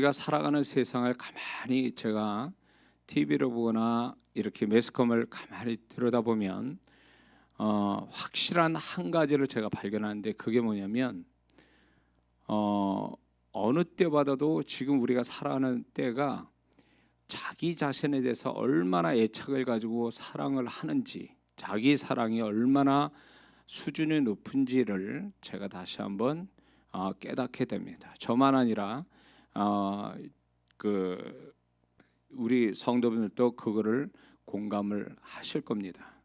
우리가 살아가는 세상을 가만히 제가 TV를 보거나 이렇게 매스컴을 가만히 들여다보면 확실한 한 가지를 제가 발견하는데, 그게 뭐냐면 어느 때보다도 지금 우리가 살아가는 때가 자기 자신에 대해서 얼마나 애착을 가지고 사랑을 하는지, 자기 사랑이 얼마나 수준이 높은지를 제가 다시 한번 깨닫게 됩니다. 저만 아니라 우리 성도분들도 그거를 공감을 하실 겁니다.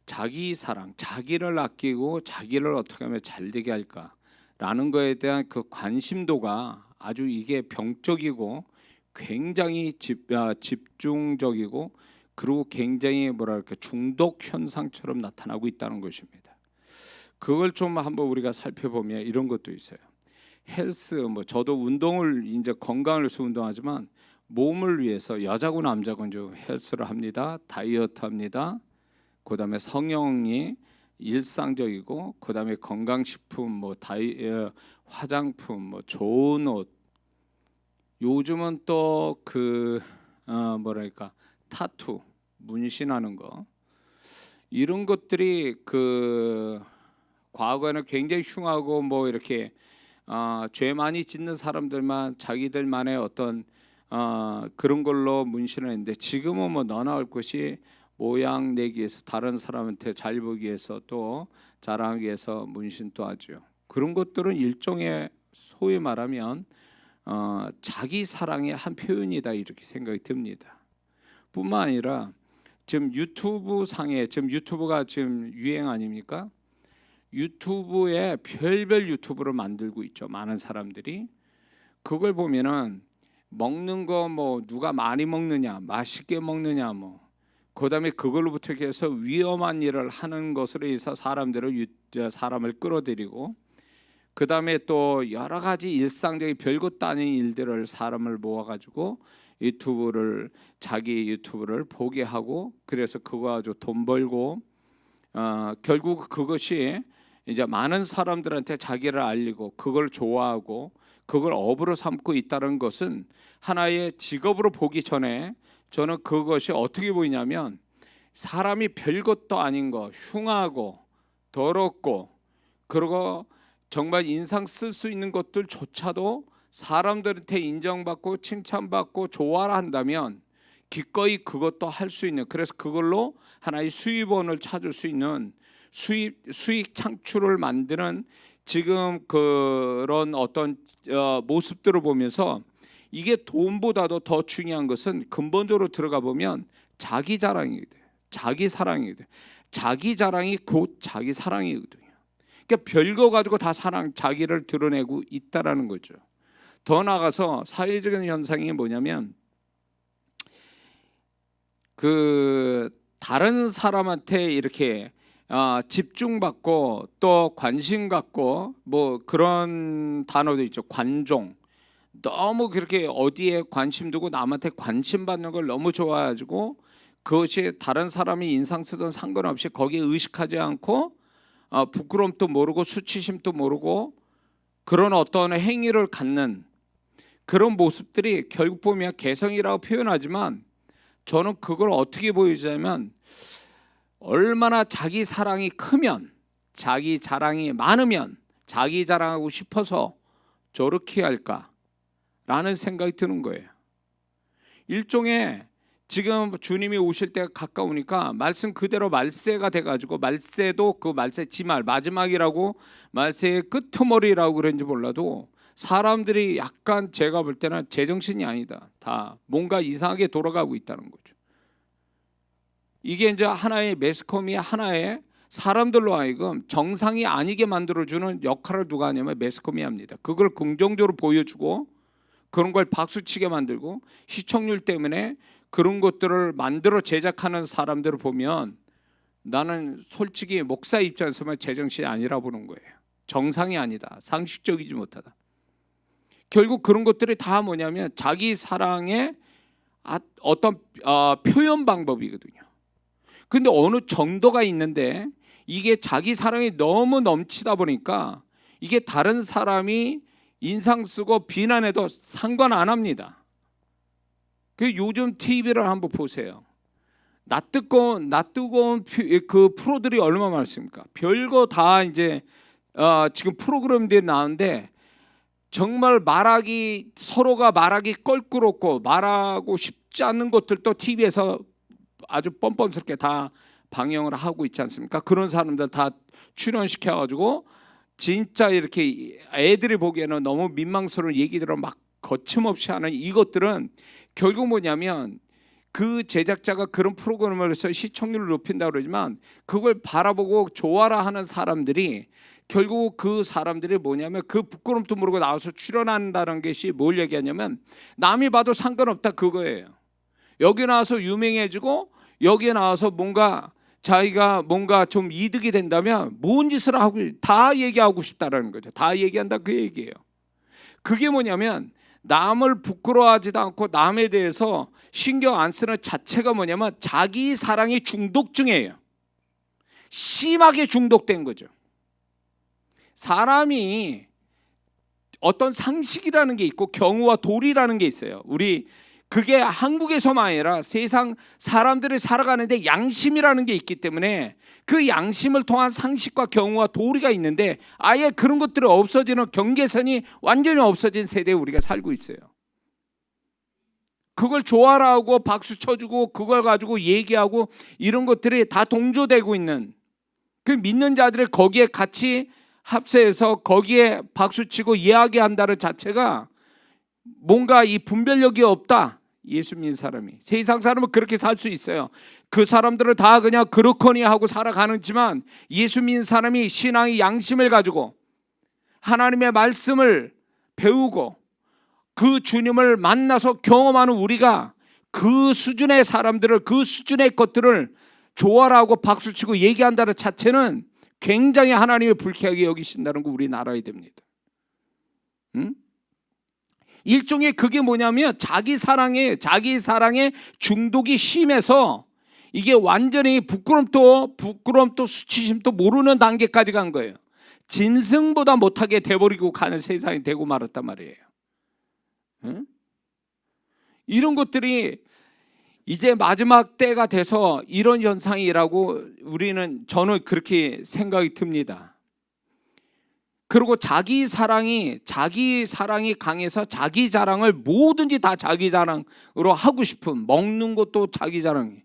자기 사랑, 자기를 아끼고 자기를 어떻게 하면 잘 되게 할까라는 거에 대한 그 관심도가 아주 이게 병적이고 굉장히 집중적이고, 그리고 굉장히 중독 현상처럼 나타나고 있다는 것입니다. 그걸 좀 한번 우리가 살펴보면 이런 것도 있어요. 헬스, 저도 운동을 이제 건강을 위해서 운동하지만 몸을 위해서 여자고 남자고 이제 헬스를 합니다. 다이어트 합니다. 그다음에 성형이 일상적이고, 그다음에 건강식품, 화장품, 좋은 옷. 요즘은 또 타투, 문신하는 거, 이런 것들이 과거에는 굉장히 흉하고 이렇게 죄 많이 짓는 사람들만 자기들만의 어떤 그런 걸로 문신을 했는데, 지금은 너나 할 것이 모양 내기 위해서, 다른 사람한테 잘 보기 위해서, 또 자랑하기 위해서 문신도 하죠. 그런 것들은 일종의 소위 말하면 자기 사랑의 한 표현이다, 이렇게 생각이 듭니다. 뿐만 아니라 지금 유튜브 상에, 지금 유튜브가 지금 유행 아닙니까? 유튜브에 별별 유튜브를 만들고 있죠, 많은 사람들이. 그걸 보면은 먹는 거 누가 많이 먹느냐, 맛있게 먹느냐, 그다음에 그걸로부터 해서 위험한 일을 하는 것으로 해서 사람을 끌어들이고, 그다음에 또 여러 가지 일상적인 별것도 아닌 일들을 사람을 모아가지고 자기 유튜브를 보게 하고, 그래서 그거 가지고 돈 벌고, 결국 그것이 이제 많은 사람들한테 자기를 알리고, 그걸 좋아하고, 그걸 업으로 삼고 있다는 것은 하나의 직업으로 보기 전에 저는 그것이 어떻게 보이냐면, 사람이 별것도 아닌 거, 흉하고 더럽고, 그리고 정말 인상 쓸 수 있는 것들조차도 사람들한테 인정받고 칭찬받고 좋아라 한다면 기꺼이 그것도 할 수 있는, 그래서 그걸로 하나의 수입원을 찾을 수 있는 수익 창출을 만드는 지금 그런 어떤 모습들을 보면서, 이게 돈보다도 더 중요한 것은 근본적으로 들어가 보면 자기 자랑이거든, 자기 사랑이거든. 자기 자랑이 곧 자기 사랑이거든요. 그러니까 별거 가지고 다 자기를 드러내고 있다라는 거죠. 더 나아가서 사회적인 현상이 뭐냐면, 다른 사람한테 이렇게 집중받고 또 관심 갖고, 그런 단어도 있죠. 관종. 너무 그렇게 어디에 관심 두고 남한테 관심 받는 걸 너무 좋아해가지고, 그것이 다른 사람이 인상 쓰던 상관없이 거기에 의식하지 않고 부끄러움도 모르고 수치심도 모르고 그런 어떤 행위를 갖는 그런 모습들이 결국 보면 개성이라고 표현하지만, 저는 그걸 어떻게 보여주냐면, 얼마나 자기 사랑이 크면, 자기 자랑이 많으면 자기 자랑하고 싶어서 저렇게 할까라는 생각이 드는 거예요. 일종의 지금 주님이 오실 때가 가까우니까 말씀 그대로 말세가 돼가지고, 말세도 그 말세 지말 마지막이라고, 말세의 끄트머리라고 그런지 몰라도 사람들이 약간 제가 볼 때는 제정신이 아니다, 다 뭔가 이상하게 돌아가고 있다는 거죠. 이게 이제 하나의 매스컴이 하나의 사람들로 하여금 정상이 아니게 만들어주는 역할을 누가 하냐면 매스컴이 합니다. 그걸 긍정적으로 보여주고, 그런 걸 박수치게 만들고, 시청률 때문에 그런 것들을 만들어 제작하는 사람들을 보면 나는 솔직히 목사 입장에서만 제정신이 아니라 보는 거예요. 정상이 아니다, 상식적이지 못하다. 결국 그런 것들이 다 뭐냐면 자기 사랑의 어떤 표현 방법이거든요. 근데 어느 정도가 있는데, 이게 자기 사랑이 너무 넘치다 보니까 이게 다른 사람이 인상 쓰고 비난해도 상관 안 합니다. 그 요즘 TV를 한번 보세요. 낯뜨거운 그 프로들이 얼마나 많습니까? 별거 다 이제 지금 프로그램들이 나오는데 정말 서로가 말하기 껄끄럽고 말하고 싶지 않는 것들도 TV에서 아주 뻔뻔스럽게 다 방영을 하고 있지 않습니까? 그런 사람들 다 출연시켜가지고 진짜 이렇게 애들이 보기에는 너무 민망스러운 얘기들을 막 거침없이 하는 이것들은 결국 뭐냐면 그 제작자가 그런 프로그램을 해서 시청률을 높인다고 그러지만 그걸 바라보고 좋아라 하는 사람들이 결국 그 사람들이 뭐냐면 그 부끄럼도 모르고 나와서 출연한다는 것이 뭘 얘기하냐면 남이 봐도 상관없다 그거예요. 여기 나와서 유명해지고 여기에 나와서 뭔가 자기가 뭔가 좀 이득이 된다면 뭔 짓을 하고 다 얘기하고 싶다라는 거죠. 다 얘기한다 그 얘기예요. 그게 뭐냐면 남을 부끄러워하지도 않고 남에 대해서 신경 안 쓰는 자체가 뭐냐면 자기 사랑의 중독증이에요. 심하게 중독된 거죠. 사람이 어떤 상식이라는 게 있고 경우와 도리라는 게 있어요. 우리 그게 한국에서만 아니라 세상 사람들이 살아가는데 양심이라는 게 있기 때문에 그 양심을 통한 상식과 경우와 도리가 있는데 아예 그런 것들이 없어지는 경계선이 완전히 없어진 세대에 우리가 살고 있어요. 그걸 좋아라 하고 박수 쳐주고 그걸 가지고 얘기하고 이런 것들이 다 동조되고 있는 그 믿는 자들이 거기에 같이 합세해서 거기에 박수치고 이야기한다는 자체가 뭔가 이 분별력이 없다. 예수 믿는 사람이 세상 사람은 그렇게 살 수 있어요. 그 사람들을 다 그냥 그렇거니 하고 살아가는지만 예수 믿는 사람이 신앙의 양심을 가지고 하나님의 말씀을 배우고 그 주님을 만나서 경험하는 우리가 그 수준의 사람들을 그 수준의 것들을 좋아라고 박수치고 얘기한다는 자체는 굉장히 하나님의 불쾌하게 여기신다는 거 우리 알아야 됩니다. 응? 일종의 그게 뭐냐면 자기 사랑에 중독이 심해서 이게 완전히 부끄럼도 수치심도 모르는 단계까지 간 거예요. 짐승보다 못하게 돼버리고 가는 세상이 되고 말았단 말이에요. 응? 이런 것들이 이제 마지막 때가 돼서 이런 현상이라고 저는 그렇게 생각이 듭니다. 그리고 자기 사랑이 강해서 자기 자랑을 뭐든지 다 자기 자랑으로 하고 싶은 먹는 것도 자기 자랑이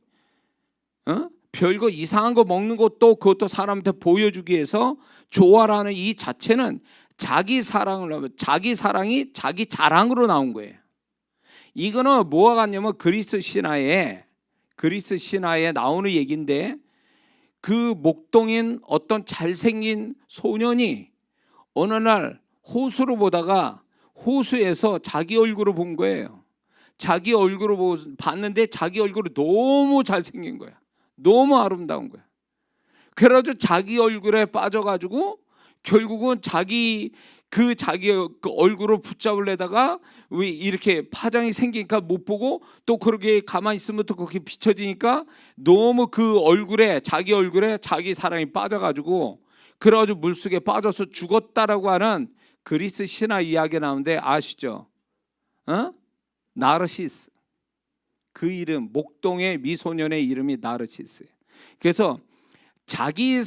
별거 이상한 거 먹는 것도 그것도 사람한테 보여주기 위해서 좋아라는 이 자체는 자기 사랑이 자기 자랑으로 나온 거예요. 이거는 뭐가 같냐면 그리스 신화에 나오는 얘기인데 그 목동인 어떤 잘생긴 소년이 어느 날 호수를 보다가 호수에서 자기 얼굴을 본 거예요. 자기 얼굴을 봤는데 자기 얼굴이 너무 잘생긴 거야. 너무 아름다운 거야. 그래가지고 자기 얼굴에 빠져가지고 결국은 자기 얼굴을 붙잡으려다가 왜 이렇게 파장이 생기니까 못 보고 또 그렇게 가만히 있으면 또 그렇게 비춰지니까 너무 자기 얼굴에 자기 사랑이 빠져가지고 그래가지고 물속에 빠져서 죽었다라고 하는 그리스 신화 이야기가 나오는데 아시죠? 나르시스. 그 이름 목동의 미소년의 이름이 나르시스예요. 그래서 자기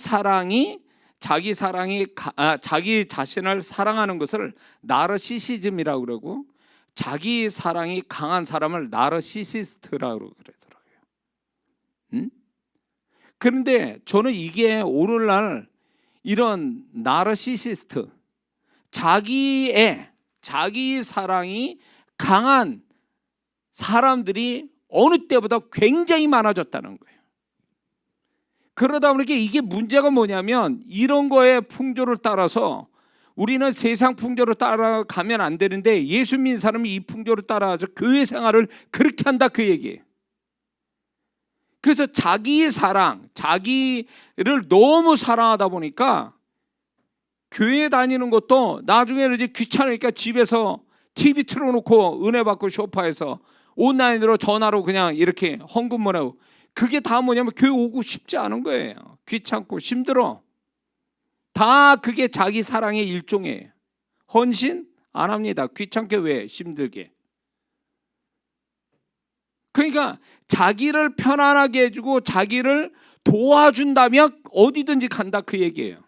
자신을 사랑하는 것을 나르시시즘이라고 그러고 자기 사랑이 강한 사람을 나르시시스트라고 그러더라고요. 그런데 저는 이게 오늘날 이런 나르시시스트 자기 사랑이 강한 사람들이 어느 때보다 굉장히 많아졌다는 거예요. 그러다 보니까 이게 문제가 뭐냐면 이런 거에 풍조를 따라서 우리는 세상 풍조를 따라가면 안 되는데 예수 믿는 사람이 이 풍조를 따라서 교회 생활을 그렇게 한다 그 얘기예요. 그래서 자기를 너무 사랑하다 보니까 교회 다니는 것도 나중에는 이제 귀찮으니까 집에서 TV 틀어놓고 은혜 받고 소파에서 온라인으로 전화로 그냥 이렇게 헌금만 하고 그게 다 뭐냐면 교회 오고 싶지 않은 거예요. 귀찮고 힘들어. 다 그게 자기 사랑의 일종이에요. 헌신? 안 합니다. 귀찮게 왜 힘들게. 그러니까 자기를 편안하게 해주고 자기를 도와준다면 어디든지 간다 그 얘기예요.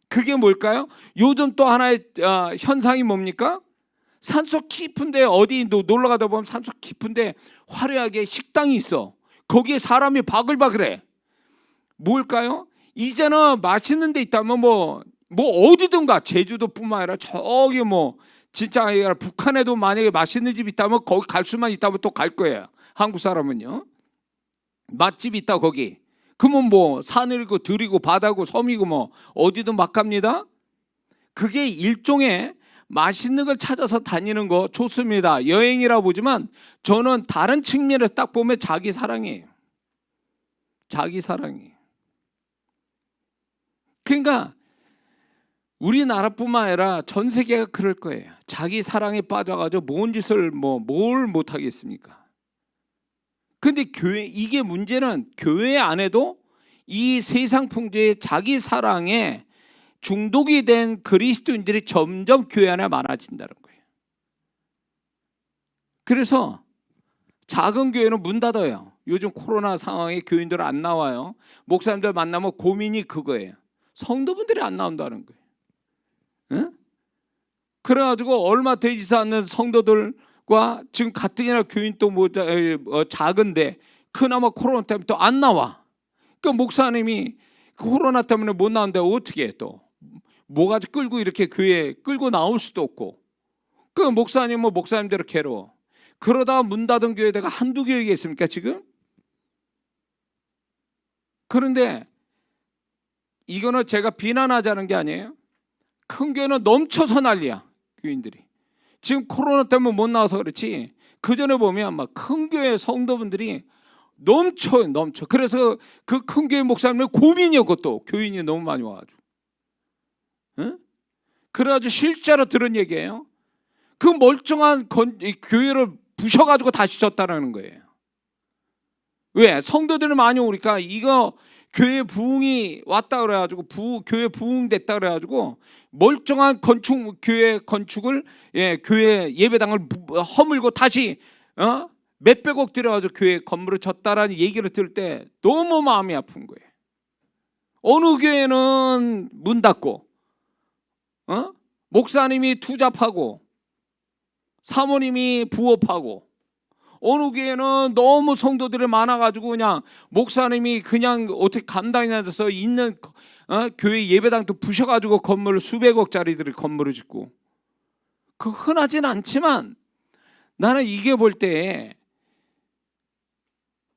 그게 뭘까요? 요즘 또 하나의 현상이 뭡니까? 산속 깊은데 어디 놀러 가다 보면 산속 깊은데 화려하게 식당이 있어. 거기에 사람이 바글바글해. 뭘까요? 이제는 맛있는 데 있다면 뭐 어디든가 제주도뿐만 아니라 저기 뭐 진짜 북한에도 만약에 맛있는 집 있다면 거기 갈 수만 있다면 또 갈 거예요. 한국 사람은요. 맛집이 있다 거기. 그러면 뭐 산이고 들이고 바다고 섬이고 뭐 어디든 막 갑니다. 그게 일종의 맛있는 걸 찾아서 다니는 거 좋습니다. 여행이라고 보지만 저는 다른 측면에서 딱 보면 자기 사랑이에요. 자기 사랑이에요. 그러니까 우리나라뿐만 아니라 전 세계가 그럴 거예요. 자기 사랑에 빠져가지고 뭔 짓을 뭘 못하겠습니까? 근데 이게 문제는 교회 안에도 이 세상 풍조의 자기 사랑에 중독이 된 그리스도인들이 점점 교회 안에 많아진다는 거예요. 그래서 작은 교회는 문 닫아요. 요즘 코로나 상황에 교인들 안 나와요. 목사님들 만나면 고민이 그거예요. 성도분들이 안 나온다는 거예요. 응? 그래가지고 얼마 되지 않는 성도들과 지금 가뜩이나 교인 또 작은데 그나마 코로나 때문에 또 안 나와. 그러니까 목사님이 코로나 때문에 못 나오는데 어떻게 해 또 뭐가지 끌고 이렇게 교회 끌고 나올 수도 없고 그 목사님은 목사님대로 괴로워. 그러다가 문 닫은 교회가 한두 교회가 있습니까 지금? 그런데 이거는 제가 비난하자는 게 아니에요. 큰 교회는 넘쳐서 난리야. 교인들이 지금 코로나 때문에 못 나와서 그렇지 그 전에 보면 막 큰 교회 성도분들이 넘쳐. 그래서 그 큰 교회 목사님은 고민이었고 또 교인이 너무 많이 와가지고 응? 그래가지고 실제로 들은 얘기예요. 그 멀쩡한 교회를 부셔가지고 다시 졌다는 거예요. 왜? 성도들이 많이 오니까 이거 교회 부흥이 왔다 그래가지고 교회 부흥됐다 그래가지고 멀쩡한 교회 건축을 교회 예배당을 허물고 다시 몇백억 들여가지고 교회 건물을 졌다라는 얘기를 들을 때 너무 마음이 아픈 거예요. 어느 교회는 문 닫고 목사님이 투잡하고 사모님이 부업하고 어느 교회는 너무 성도들이 많아가지고 그냥 목사님이 그냥 어떻게 감당이 안 돼서 있는 교회 예배당도 부셔가지고 건물을 수백억짜리들이 건물을 짓고 그 흔하진 않지만 나는 이게 볼 때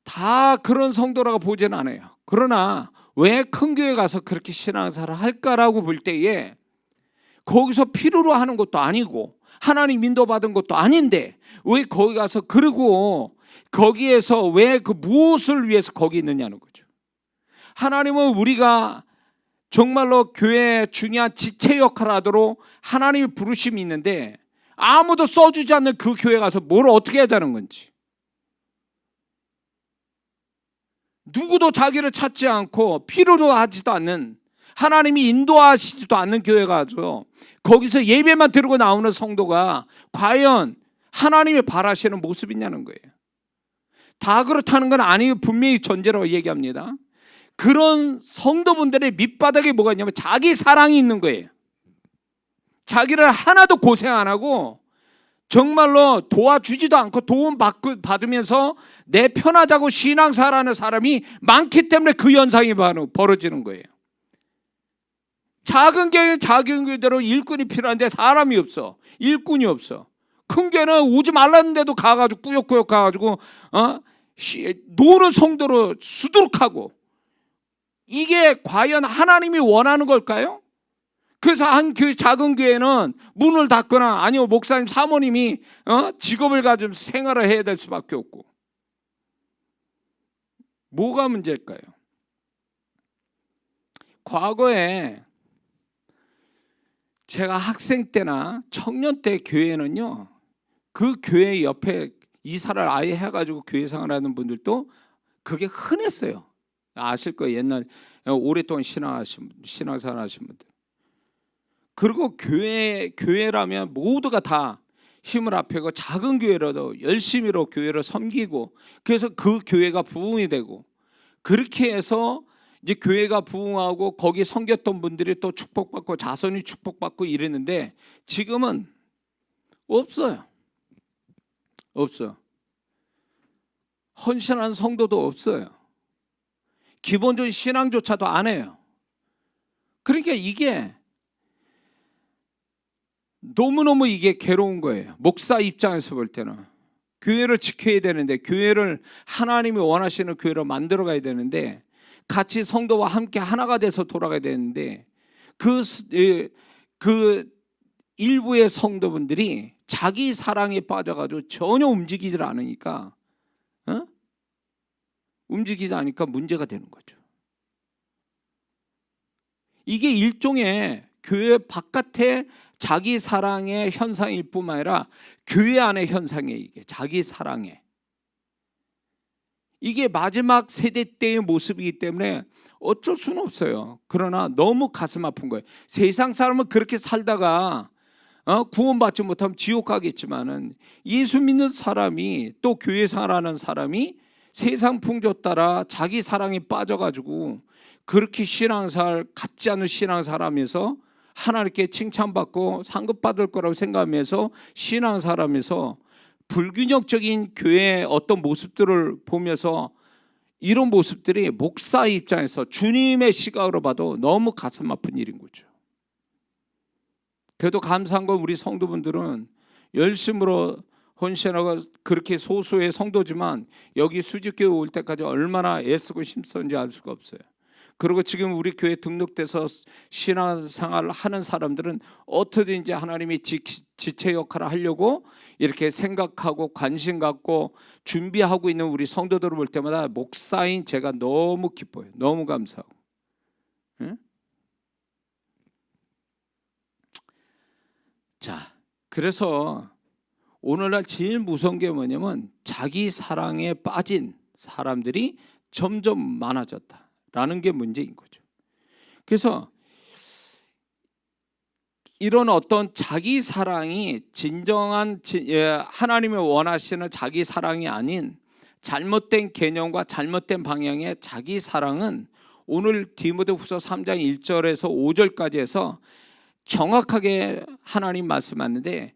다 그런 성도라고 보지는 않아요. 그러나 왜 큰 교회 가서 그렇게 신앙생활을 할까라고 볼 때에 거기서 필요로 하는 것도 아니고 하나님 인도받은 것도 아닌데 왜 거기 가서 그러고 거기에서 왜 그 무엇을 위해서 거기 있느냐는 거죠. 하나님은 우리가 정말로 교회의 중요한 지체 역할을 하도록 하나님의 부르심이 있는데 아무도 써주지 않는 그 교회 가서 뭘 어떻게 하자는 건지 누구도 자기를 찾지 않고 필요로 하지도 않는 하나님이 인도하시지도 않는 교회 가서 거기서 예배만 드리고 나오는 성도가 과연 하나님이 바라시는 모습이냐는 거예요. 다 그렇다는 건 아니고 분명히 전제라고 얘기합니다. 그런 성도분들의 밑바닥에 뭐가 있냐면 자기 사랑이 있는 거예요. 자기를 하나도 고생 안 하고 정말로 도와주지도 않고 도움 받으면서 내 편하자고 신앙생활하는 사람이 많기 때문에 그 현상이 벌어지는 거예요. 작은 교회대로 일꾼이 필요한데 사람이 없어. 일꾼이 없어. 큰 교회는 오지 말랐는데도 가가지고 꾸역꾸역 가가지고 노는 성도로 수두룩하고 이게 과연 하나님이 원하는 걸까요? 그래서 작은 교회는 문을 닫거나 아니면 목사님 사모님이 직업을 가지고 생활을 해야 될 수밖에 없고 뭐가 문제일까요? 과거에 제가 학생 때나 청년 때 교회는요 그 교회 옆에 이사를 아예 해가지고 교회 생활하는 분들도 그게 흔했어요. 아실 거예요. 옛날 오랫동안 신앙생활 하신 분들 그리고 교회라면 모두가 다 힘을 합하고 작은 교회라도 열심히로 교회를 섬기고, 그래서 그 교회가 부흥이 되고, 그렇게 해서 이제 교회가 부흥하고 거기 섬겼던 분들이 또 축복받고 자손이 축복받고 이랬는데, 지금은 없어요. 없어요. 헌신하는 성도도 없어요. 기본적인 신앙조차도 안 해요. 그러니까 이게 너무너무 이게 괴로운 거예요. 목사 입장에서 볼 때는 교회를 지켜야 되는데, 교회를 하나님이 원하시는 교회로 만들어 가야 되는데, 같이 성도와 함께 하나가 돼서 돌아가야 되는데, 그 일부의 성도분들이 자기 사랑에 빠져가지고 전혀 움직이질 않으니까, 움직이지 않으니까 문제가 되는 거죠. 이게 일종의 교회 바깥의 자기 사랑의 현상일 뿐만 아니라 교회 안의 현상이에요. 이게 자기 사랑의, 이게 마지막 세대 때의 모습이기 때문에 어쩔 수는 없어요. 그러나 너무 가슴 아픈 거예요. 세상 사람은 그렇게 살다가 구원받지 못하면 지옥 가겠지만은, 예수 믿는 사람이, 또 교회 생활하는 사람이 세상 풍조 따라 자기 사랑에 빠져가지고 그렇게 신앙생활, 같지 않은 신앙생활하면서 하나님께 칭찬받고 상급받을 거라고 생각하면서 신앙생활하면서 불균형적인 교회의 어떤 모습들을 보면서, 이런 모습들이 목사 입장에서 주님의 시각으로 봐도 너무 가슴 아픈 일인 거죠. 그래도 감사한 건 우리 성도분들은 열심으로 헌신하고, 그렇게 소수의 성도지만 여기 수직교회 올 때까지 얼마나 애쓰고 힘썼는지 알 수가 없어요. 그리고 지금 우리 교회 등록돼서 신앙생활을 하는 사람들은 어떻게든지 하나님이 지체 역할을 하려고 이렇게 생각하고 관심 갖고 준비하고 있는 우리 성도들을 볼 때마다 목사인 제가 너무 기뻐요. 너무 감사하고. 응? 자, 그래서 오늘날 제일 무서운 게 뭐냐면, 자기 사랑에 빠진 사람들이 점점 많아졌다라는 게 문제인 거죠. 그래서 이런 어떤 자기 사랑이 진정한 하나님이 원하시는 자기 사랑이 아닌 잘못된 개념과 잘못된 방향의 자기 사랑은, 오늘 디모데후서 3장 1절에서 5절까지 해서 정확하게 하나님 말씀하는데,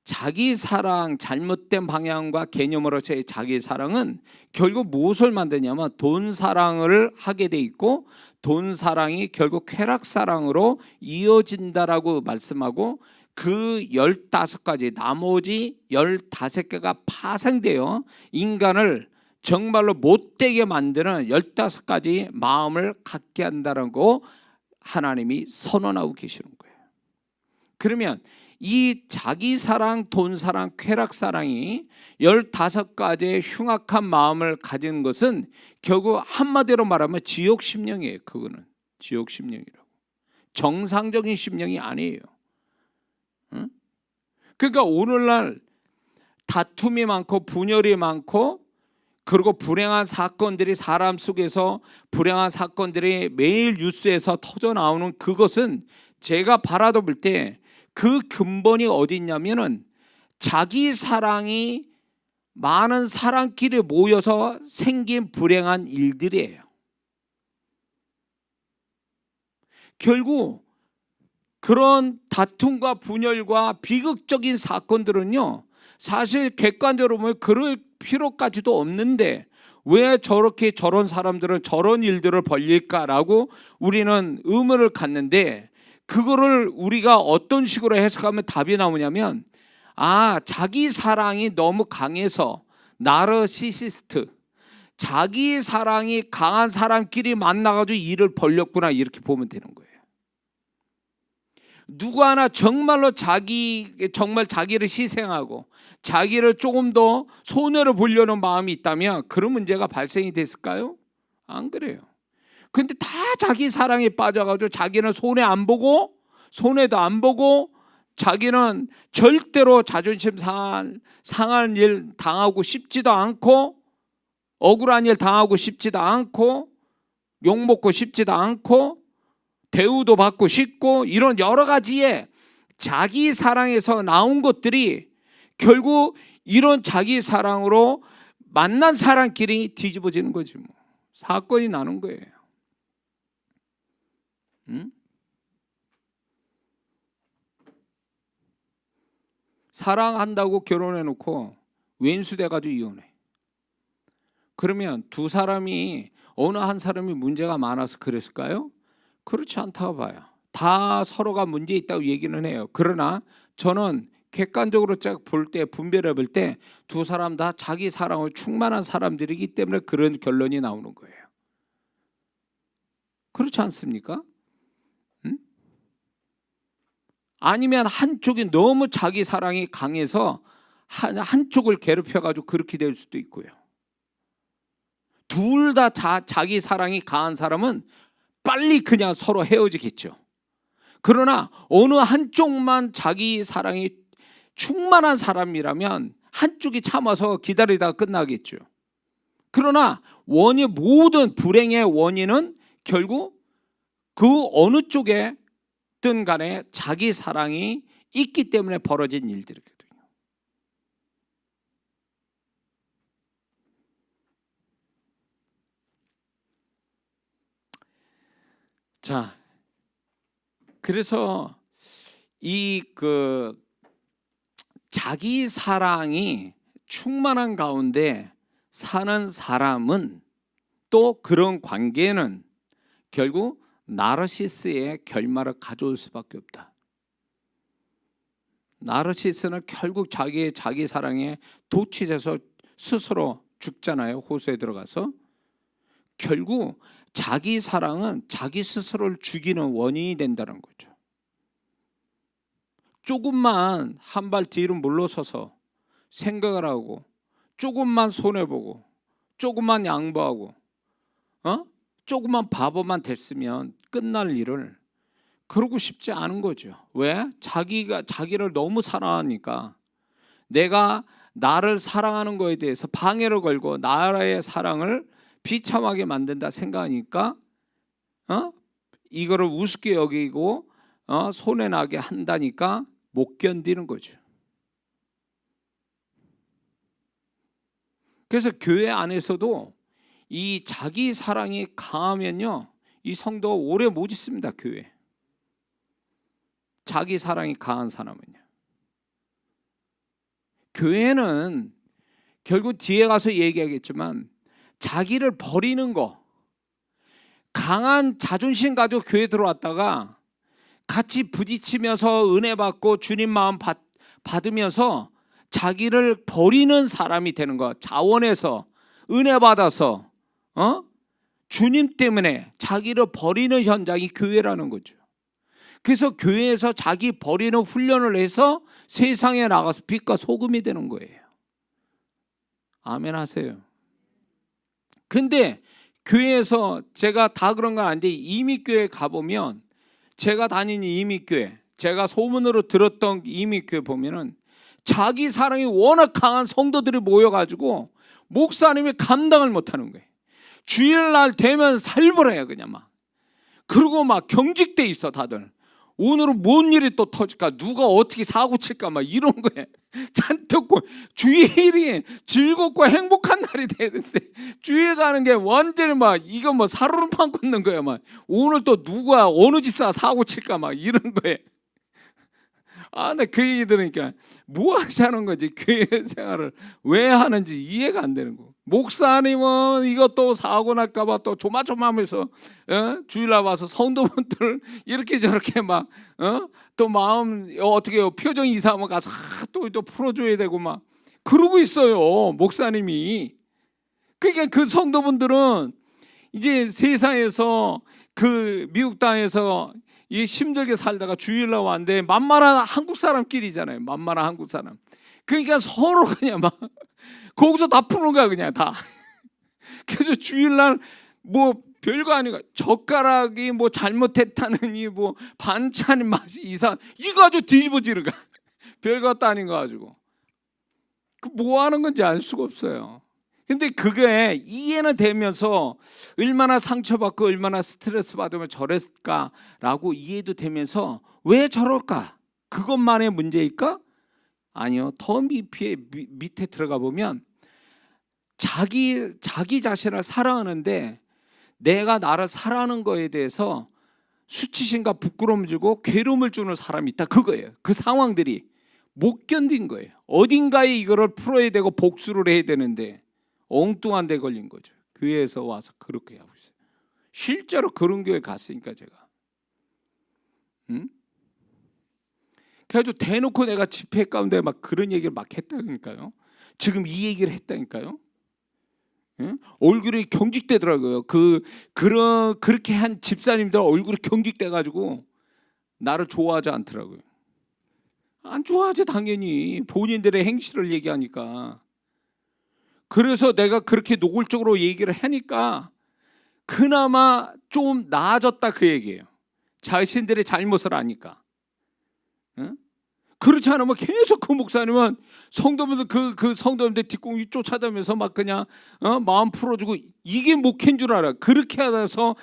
자기 사랑, 잘못된 방향과 개념으로서의 자기 사랑은 결국 무엇을 만드냐면 돈 사랑을 하게 돼 있고, 돈 사랑이 결국 쾌락 사랑으로 이어진다라고 말씀하고, 그 15가지 나머지 15개가 파생되어 인간을 정말로 못되게 만드는 15가지 마음을 갖게 한다는 거 하나님이 선언하고 계시는 거예요. 그러면 이 자기 사랑, 돈 사랑, 쾌락 사랑이 15가지의 흉악한 마음을 가진 것은 결국 한마디로 말하면 지옥 심령이에요. 그거는 지옥 심령이라고. 정상적인 심령이 아니에요. 응? 그러니까 오늘날 다툼이 많고 분열이 많고, 그리고 불행한 사건들이, 사람 속에서 불행한 사건들이 매일 뉴스에서 터져 나오는 그것은 제가 바라볼 때 그 근본이 어디 있냐면은 자기 사랑이 많은 사람끼리 모여서 생긴 불행한 일들이에요. 결국 그런 다툼과 분열과 비극적인 사건들은요, 사실 객관적으로 보면 그럴 필요까지도 없는데 왜 저렇게 저런 사람들은 저런 일들을 벌릴까라고 우리는 의문을 갖는데, 그거를 우리가 어떤 식으로 해석하면 답이 나오냐면, 자기 사랑이 너무 강해서, 나르시시스트, 자기 사랑이 강한 사람끼리 만나가지고 일을 벌렸구나, 이렇게 보면 되는 거예요. 누구 하나 정말 자기를 희생하고 자기를 조금 더 손해를 보려는 마음이 있다면 그런 문제가 발생이 됐을까요? 안 그래요. 근데 다 자기 사랑에 빠져가지고 자기는 손해도 안 보고 자기는 절대로 자존심 상한 일 당하고 싶지도 않고, 억울한 일 당하고 싶지도 않고, 욕먹고 싶지도 않고, 대우도 받고 싶고 이런 여러 가지의 자기 사랑에서 나온 것들이 결국 이런 자기 사랑으로 만난 사람끼리 뒤집어지는 거지 뭐. 사건이 나는 거예요. 응? 사랑한다고 결혼해놓고 왼수돼가지고 이혼해. 그러면 두 사람이 어느 한 사람이 문제가 많아서 그랬을까요? 그렇지 않다고 봐요. 다 서로가 문제 있다고 얘기는 해요. 그러나 저는 객관적으로 쫙 볼 때, 분별해 볼 때 두 사람 다 자기 사랑으로 충만한 사람들이기 때문에 그런 결론이 나오는 거예요. 그렇지 않습니까? 응? 아니면 한쪽이 너무 자기 사랑이 강해서 한쪽을 괴롭혀가지고 그렇게 될 수도 있고요. 둘 다 자기 사랑이 강한 사람은 빨리 그냥 서로 헤어지겠죠. 그러나 어느 한쪽만 자기 사랑이 충만한 사람이라면 한쪽이 참아서 기다리다가 끝나겠죠. 그러나 모든 불행의 원인은 결국 그 어느 쪽에든 간에 자기 사랑이 있기 때문에 벌어진 일들이거든요. 자, 그래서 이 자기 사랑이 충만한 가운데 사는 사람은 또 그런 관계는 결국 나르시스의 결말을 가져올 수밖에 없다. 나르시스는 결국 자기 사랑에 도취돼서 스스로 죽잖아요. 호수에 들어가서. 결국 자기 사랑은 자기 스스로를 죽이는 원인이 된다는 거죠. 조금만 한 발 뒤로 물러서서 생각을 하고 조금만 손해보고 조금만 양보하고 조금만 바보만 됐으면 끝날 일을 그러고 싶지 않은 거죠. 왜? 자기를 너무 사랑하니까 내가 나를 사랑하는 거에 대해서 방해를 걸고 나의 사랑을 비참하게 만든다 생각하니까 이거를 우습게 여기고 손해나게 한다니까 못 견디는 거죠. 그래서 교회 안에서도 이 자기 사랑이 강하면요, 이 성도가 오래 못 있습니다. 교회. 자기 사랑이 강한 사람은요. 교회는 결국 뒤에 가서 얘기하겠지만 자기를 버리는 거, 강한 자존심 가지고 교회 들어왔다가 같이 부딪히면서 은혜 받고 주님 마음 받으면서 자기를 버리는 사람이 되는 거. 자원해서 은혜 받아서 주님 때문에 자기를 버리는 현장이 교회라는 거죠. 그래서 교회에서 자기 버리는 훈련을 해서 세상에 나가서 빛과 소금이 되는 거예요. 아멘 하세요. 근데 교회에서 제가 다 그런 건 아닌데 이민교회 가보면, 제가 다니는 이민교회, 제가 소문으로 들었던 이민교회 보면은 자기 사랑이 워낙 강한 성도들이 모여가지고 목사님이 감당을 못하는 거예요. 주일날 되면 살벌해요 그냥 막. 그리고 막 경직돼 있어 다들. 오늘은 뭔 일이 또 터질까, 누가 어떻게 사고 칠까 막 이런 거에 잔뜩. 주일이 즐겁고 행복한 날이 되는데 주일 가는 게 완전히 막 이거 뭐 사르르판 걷는 거야 막. 오늘 또 누가 어느 집사 사고 칠까 막 이런 거에. 근데 그 얘기 들으니까 뭐 하자는 거지. 교회 생활을 왜 하는지 이해가 안 되는 거. 목사님은 이것도 사고 날까봐 또 조마조마하면서 주일날 와서 성도분들 이렇게 저렇게 막 또 마음 어떻게 표정 이상하면 가서 또 풀어줘야 되고 막 그러고 있어요 목사님이. 그러니까 그 성도분들은 이제 세상에서 그 미국 땅에서 이 힘들게 살다가 주일날 왔는데 만만한 한국 사람끼리잖아요. 만만한 한국 사람. 그러니까 서로 그냥 막 거기서 다 푸는 거야 그냥 다. 그래서 주일날 뭐 별거 아니고 젓가락이 뭐 잘못했다느니 뭐 반찬 맛이 이상, 이거 아주 뒤집어지는 거야. 별것도 아닌 거 가지고 그 뭐 하는 건지 알 수가 없어요. 근데 그게 이해는 되면서 얼마나 상처받고 얼마나 스트레스 받으면 저랬을까라고 이해도 되면서 왜 저럴까? 그것만의 문제일까? 아니요. 더 밑에 들어가 보면 자기 자신을 사랑하는데 내가 나를 사랑하는 거에 대해서 수치심과 부끄러움 주고 괴로움을 주는 사람이 있다. 그거예요. 그 상황들이 못 견딘 거예요. 어딘가에 이거를 풀어야 되고 복수를 해야 되는데 엉뚱한 데 걸린 거죠. 교회에서 와서 그렇게 하고 있어요. 실제로 그런 교회 갔으니까 제가. 그래가지고 대놓고 내가 집회 가운데 막 그런 얘기를 막 했다니까요. 지금 이 얘기를 했다니까요. 얼굴이 경직되더라고요. 그렇게 한 집사님들 얼굴이 경직돼가지고 나를 좋아하지 않더라고요. 안 좋아하지 당연히 본인들의 행실을 얘기하니까. 그래서 내가 그렇게 노골적으로 얘기를 하니까 그나마 좀 나아졌다 그 얘기예요. 자신들의 잘못을 아니까. 그렇지 않으면 계속 그 목사님은 성도분들 그 성도님들 뒷공기 쫓아다니면서 막 그냥 마음 풀어주고 이게 목회인 줄 알아. 그렇게 하다서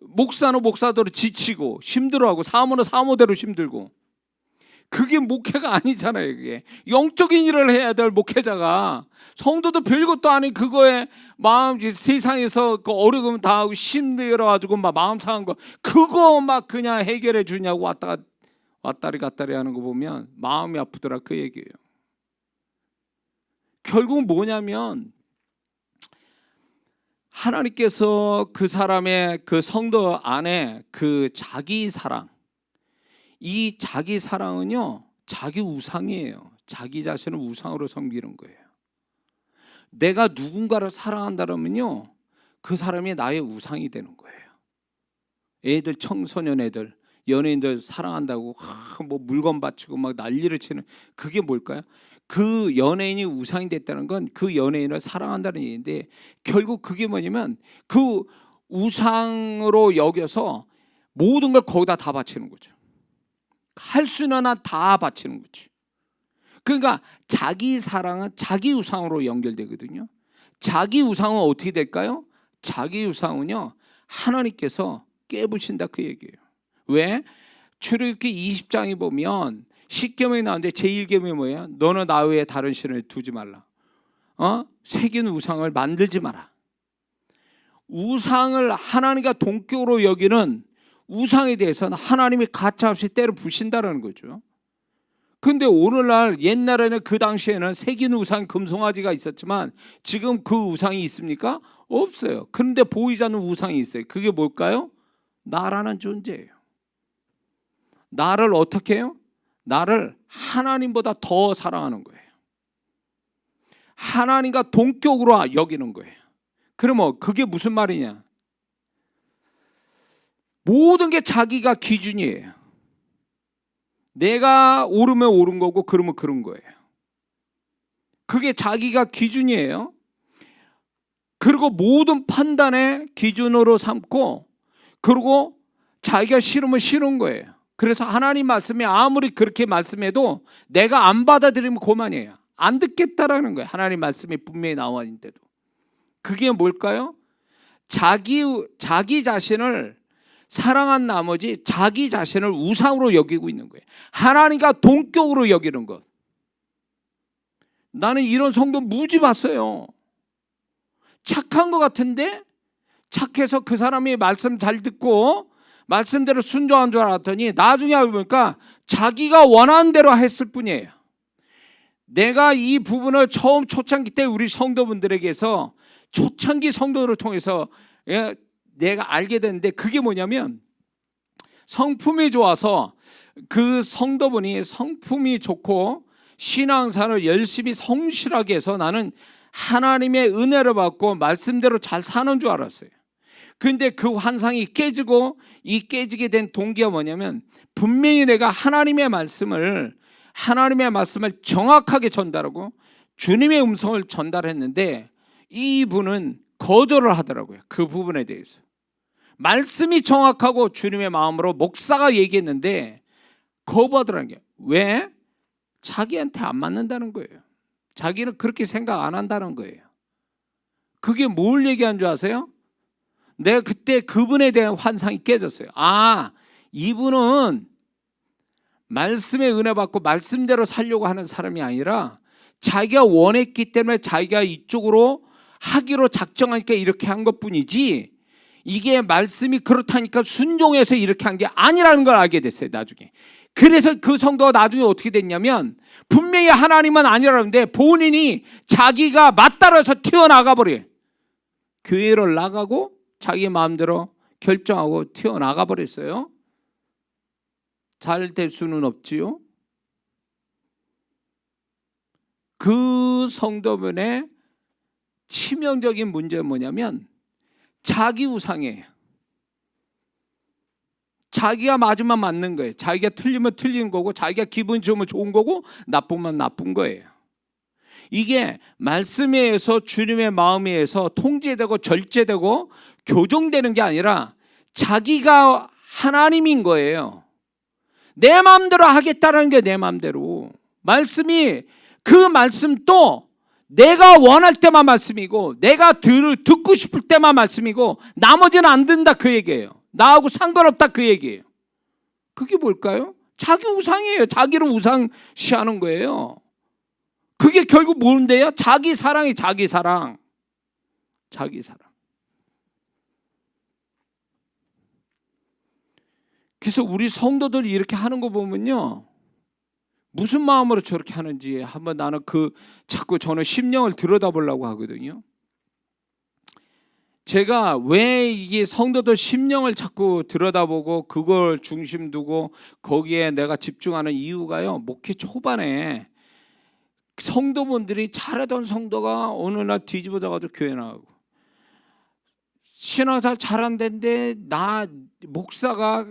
목사는 목사대로 지치고 힘들어하고 사모는 사모대로 힘들고. 그게 목회가 아니잖아요. 그게 영적인 일을 해야 될 목회자가 성도도 별것도 아닌 그거에 마음 세상에서 그 어려움 다 하고 힘들어가지고 막 마음 상한 거 그거 막 그냥 해결해 주냐고 왔다리 갔다리 하는 거 보면 마음이 아프더라 그 얘기예요. 결국 뭐냐면 하나님께서 그 사람의 그 성도 안에 그 자기 사랑, 이 자기 사랑은요 자기 우상이에요. 자기 자신을 우상으로 섬기는 거예요. 내가 누군가를 사랑한다면요 그 사람이 나의 우상이 되는 거예요. 애들 청소년 애들 연예인들 사랑한다고 뭐 물건 바치고 막 난리를 치는 그게 뭘까요? 그 연예인이 우상이 됐다는 건 그 연예인을 사랑한다는 얘기인데 결국 그게 뭐냐면 그 우상으로 여겨서 모든 걸 거기다 다 바치는 거죠. 할 수 있는 한 다 바치는 거죠. 그러니까 자기 사랑은 자기 우상으로 연결되거든요. 자기 우상은 어떻게 될까요? 자기 우상은요 하나님께서 깨부신다 그 얘기예요. 왜? 출애굽기 20장에 보면 10계명이 나오는데 제1계명이 뭐예요? 너는 나 외에 다른 신을 두지 말라. 새긴 우상을 만들지 마라. 우상을 하나님과 동격으로 여기는 우상에 대해서는 하나님이 가차없이 때려 부신다라는 거죠. 근데 오늘날 옛날에는 그 당시에는 새긴 우상 금송아지가 있었지만 지금 그 우상이 있습니까? 없어요. 그런데 보이지 않는 우상이 있어요. 그게 뭘까요? 나라는 존재예요. 나를 어떻게 해요? 나를 하나님보다 더 사랑하는 거예요. 하나님과 동격으로 여기는 거예요. 그러면 그게 무슨 말이냐? 모든 게 자기가 기준이에요. 내가 옳으면 옳은 거고 그러면 그런 거예요. 그게 자기가 기준이에요. 그리고 모든 판단의 기준으로 삼고 그리고 자기가 싫으면 싫은 거예요. 그래서 하나님 말씀이 아무리 그렇게 말씀해도 내가 안 받아들이면 그만이에요. 안 듣겠다라는 거예요. 하나님 말씀이 분명히 나와 있는데도. 그게 뭘까요? 자기 자신을 사랑한 나머지 자기 자신을 우상으로 여기고 있는 거예요. 하나님과 동격으로 여기는 것. 나는 이런 성도 무지 봤어요. 착한 것 같은데 착해서 그 사람이 말씀 잘 듣고 말씀대로 순종한 줄 알았더니 나중에 알고 보니까 자기가 원하는 대로 했을 뿐이에요. 내가 이 부분을 처음 초창기 때 우리 성도분들에게서 초창기 성도를 통해서 내가 알게 됐는데 그게 뭐냐면 성품이 좋아서 그 성도분이 성품이 좋고 신앙생활을 열심히 성실하게 해서 나는 하나님의 은혜를 받고 말씀대로 잘 사는 줄 알았어요. 그런데 그 환상이 깨지고 이 깨지게 된 동기가 뭐냐면 분명히 내가 하나님의 말씀을 정확하게 전달하고 주님의 음성을 전달했는데 이분은 거절을 하더라고요. 그 부분에 대해서. 말씀이 정확하고 주님의 마음으로 목사가 얘기했는데 거부하더라는 게 왜? 자기한테 안 맞는다는 거예요. 자기는 그렇게 생각 안 한다는 거예요. 그게 뭘 얘기한 줄 아세요? 내가 그때 그분에 대한 환상이 깨졌어요. 아, 이분은 말씀의 은혜 받고 말씀대로 살려고 하는 사람이 아니라 자기가 원했기 때문에 자기가 이쪽으로 하기로 작정하니까 이렇게 한 것뿐이지, 이게 말씀이 그렇다니까 순종해서 이렇게 한 게 아니라는 걸 알게 됐어요, 나중에. 그래서 그 성도가 나중에 어떻게 됐냐면, 분명히 하나님은 아니라는데 본인이 자기가 맞다고 해서 튀어나가 버려요. 교회를 나가고 자기 마음대로 결정하고 튀어나가 버렸어요. 잘 될 수는 없지요. 그 성도분의 치명적인 문제는 뭐냐면 자기 우상이에요. 자기가 맞으면 맞는 거예요. 자기가 틀리면 틀린 거고, 자기가 기분 좋으면 좋은 거고, 나쁘면 나쁜 거예요. 이게 말씀에 의해서, 주님의 마음에 의해서 통제되고 절제되고 교정되는 게 아니라 자기가 하나님인 거예요. 내 마음대로 하겠다는 게 내 마음대로. 말씀이, 그 말씀도 내가 원할 때만 말씀이고, 내가 듣고 싶을 때만 말씀이고, 나머지는 안 듣는다, 그 얘기예요. 나하고 상관없다, 그 얘기예요. 그게 뭘까요? 자기 우상이에요. 자기를 우상시하는 거예요. 그게 결국 뭔데요? 자기 사랑이 자기 사랑. 자기 사랑. 그래서 우리 성도들 이렇게 하는 거 보면요, 무슨 마음으로 저렇게 하는지 한번 나는 자꾸 저는 심령을 들여다보려고 하거든요. 제가 왜 이게 성도들 심령을 자꾸 들여다보고 그걸 중심 두고 거기에 내가 집중하는 이유가요, 목회 초반에 성도분들이 잘하던 성도가 어느 날 뒤집어져가지고 교회 나가고, 신앙생활 잘한다는데 목사가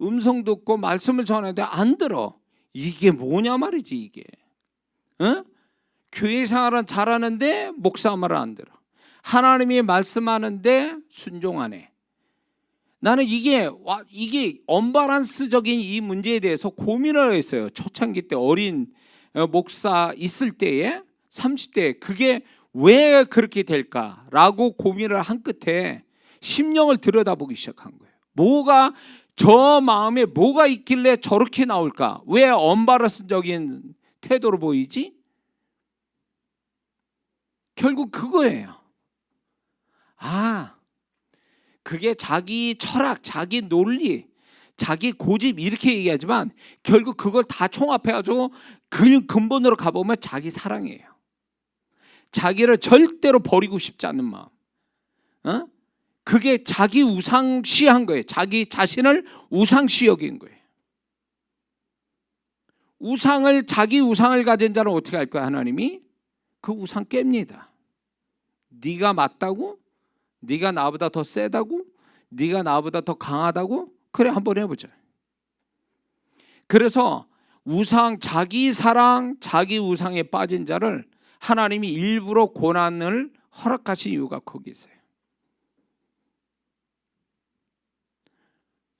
음성 듣고 말씀을 전하는데 안 들어. 이게 뭐냐 말이지, 이게. 어? 교회 생활은 잘하는데 목사 말을 안 들어. 하나님이 말씀하는데 순종하네. 나는 이게 언밸런스적인 이 문제에 대해서 고민을 했어요. 초창기 때 어린 목사 있을 때에, 30대에 그게 왜 그렇게 될까라고 고민을 한 끝에 심령을 들여다보기 시작한 거예요. 저 마음에 뭐가 있길래 저렇게 나올까? 왜 언밸런스적인 태도로 보이지? 결국 그거예요. 그게 자기 철학, 자기 논리, 자기 고집 이렇게 얘기하지만 결국 그걸 다 총합해가지고 그 근본으로 가보면 자기 사랑이에요. 자기를 절대로 버리고 싶지 않는 마음. 그게 자기 우상시한 거예요. 자기 자신을 우상시 여긴 거예요. 자기 우상을 가진 자는 어떻게 할 거야, 하나님이? 그 우상 깹니다. 네가 맞다고? 네가 나보다 더 세다고? 네가 나보다 더 강하다고? 그래, 한번 해보자. 그래서 자기 사랑, 자기 우상에 빠진 자를 하나님이 일부러 고난을 허락하신 이유가 거기 있어요.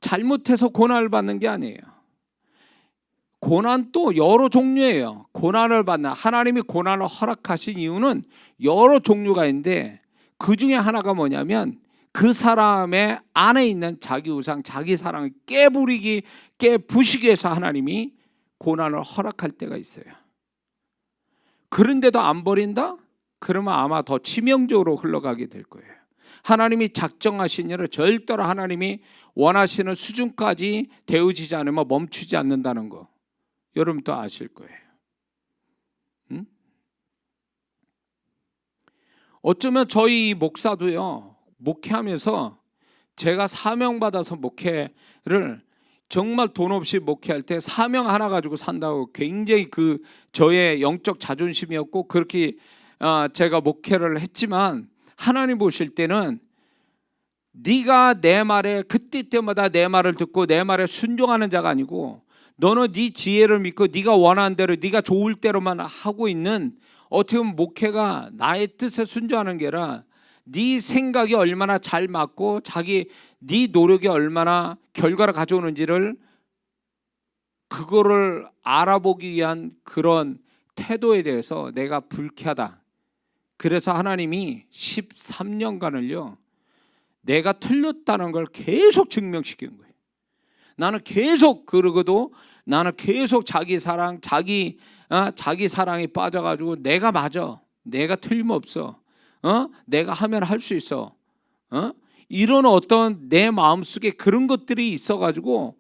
잘못해서 고난을 받는 게 아니에요. 고난도 여러 종류예요. 하나님이 고난을 허락하신 이유는 여러 종류가 있는데, 그 중에 하나가 뭐냐면 그 사람의 안에 있는 자기 우상, 자기 사랑을 깨부시기 위해서 하나님이 고난을 허락할 때가 있어요. 그런데도 안 버린다? 그러면 아마 더 치명적으로 흘러가게 될 거예요. 하나님이 작정하신 일을 절대로 하나님이 원하시는 수준까지 되어지지 않으면 멈추지 않는다는 거, 여러분도 아실 거예요. 어쩌면 저희 목사도요, 목회하면서 제가 사명받아서 목회를 정말 돈 없이 목회할 때 사명 하나 가지고 산다고 굉장히 저의 영적 자존심이었고, 그렇게 제가 목회를 했지만 하나님 보실 때는 네가 내 말에 그때마다 내 말을 듣고 내 말에 순종하는 자가 아니고, 너는 네 지혜를 믿고 네가 원하는 대로 네가 좋을 대로만 하고 있는, 어떻게 보면 목회가 나의 뜻에 순종하는 게 아니라 네 생각이 얼마나 잘 맞고 네 노력이 얼마나 결과를 가져오는지를 그거를 알아보기 위한 그런 태도에 대해서 내가 불쾌하다, 그래서 하나님이 13년간을요 내가 틀렸다는 걸 계속 증명시키는 거예요. 나는 계속 그러고도 나는 계속 자기 사랑에 빠져가지고 내가 맞아, 내가 틀림없어, 내가 하면 할 수 있어, 이런 어떤 내 마음속에 그런 것들이 있어가지고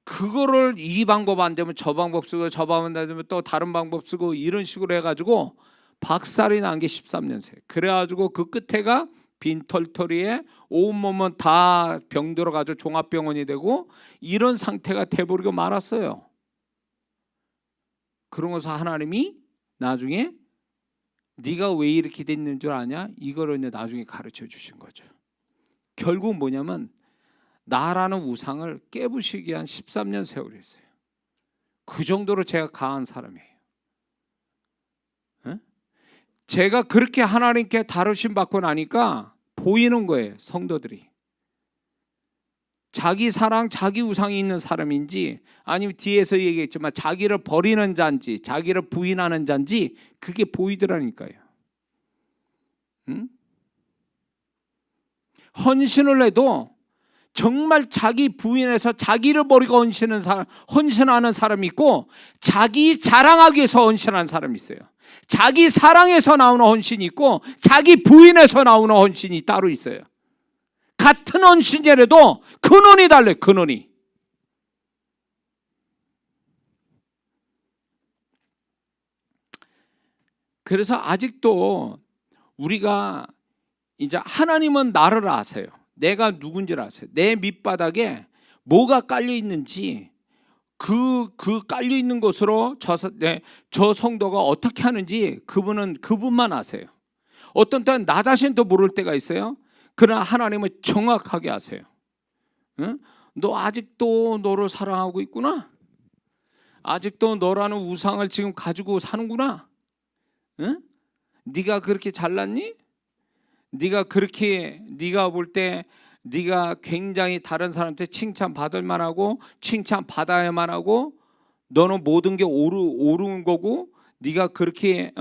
그거를 이 방법 안 되면 저 방법 쓰고 저 방법 안 되면 또 다른 방법 쓰고 이런 식으로 해가지고 박살이 난 게 13년생. 그래가지고 그 끝에가 빈털터리에 온몸은 다 병들어가지고 종합병원이 되고 이런 상태가 돼버리고 말았어요. 그러면서 하나님이 나중에 네가 왜 이렇게 됐는 줄 아냐? 이거를 이제 나중에 가르쳐 주신 거죠. 결국 뭐냐면 나라는 우상을 깨부시기 위한 13년 세월이 했어요. 그 정도로 제가 강한 사람이에요. 제가 그렇게 하나님께 다루심 받고 나니까 보이는 거예요. 성도들이 자기 사랑, 자기 우상이 있는 사람인지 아니면 뒤에서 얘기했지만 자기를 버리는 자인지 자기를 부인하는 자인지 그게 보이더라니까요. 헌신을 해도 정말 자기 부인해서 자기를 버리고 헌신하는 사람이 있고 자기 자랑하기 위해서 헌신하는 사람이 있어요. 자기 사랑에서 나오는 헌신이 있고 자기 부인에서 나오는 헌신이 따로 있어요. 같은 헌신이라도 근원이 달라요. 근원이. 그래서 아직도 우리가 이제 하나님은 나를 아세요. 내가 누군지를 아세요. 내 밑바닥에 뭐가 깔려 있는지 그 깔려 있는 곳으로 저 성도가 어떻게 하는지 그분만 아세요. 어떤 때는 나 자신도 모를 때가 있어요. 그러나 하나님은 정확하게 아세요. 너 아직도 너를 사랑하고 있구나. 아직도 너라는 우상을 지금 가지고 사는구나. 네가 그렇게 잘났니? 네가 볼 때 네가 굉장히 다른 사람한테 칭찬받을 만하고 칭찬받아야만 하고 너는 모든 게 옳은 거고 네가 그렇게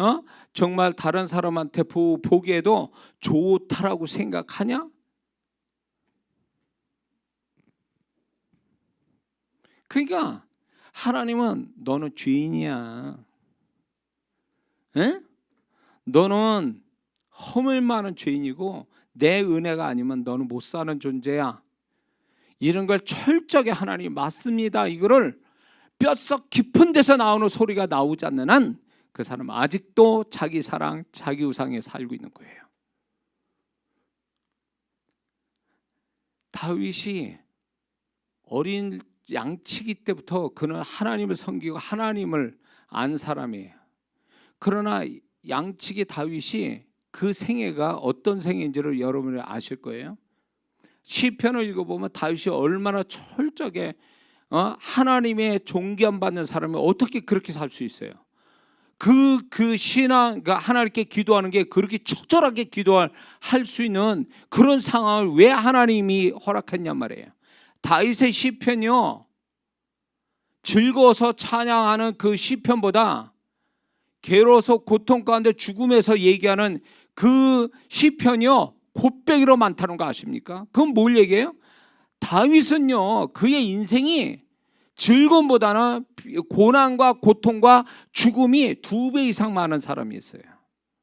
정말 다른 사람한테 보기에도 좋다라고 생각하냐? 그러니까 하나님은 너는 죄인이야. 너는 허물 많은 죄인이고 내 은혜가 아니면 너는 못 사는 존재야. 이런 걸 철저하게 하나님이 맞습니다. 이거를 뼛속 깊은 데서 나오는 소리가 나오지 않는 한 그 사람은 아직도 자기 사랑, 자기 우상에 살고 있는 거예요. 다윗이 어린 양치기 때부터 그는 하나님을 섬기고 하나님을 안 사람이에요. 그러나 양치기 다윗이 그 생애가 어떤 생애인지를 여러분이 아실 거예요. 시편을 읽어보면 다윗이 얼마나 철저하게 하나님의 존경받는 사람이 어떻게 그렇게 살 수 있어요. 그 신앙, 하나님께 기도하는 게 그렇게 처절하게 기도할 수 있는 그런 상황을 왜 하나님이 허락했냔 말이에요. 다윗의 시편이요, 즐거워서 찬양하는 그 시편보다 괴로워서 고통 가운데 죽음에서 얘기하는 그 시편이요 곱배기로 많다는 거 아십니까? 그건 뭘 얘기해요? 다윗은요 그의 인생이 즐거움보다는 고난과 고통과 죽음이 2배 이상 많은 사람이었어요.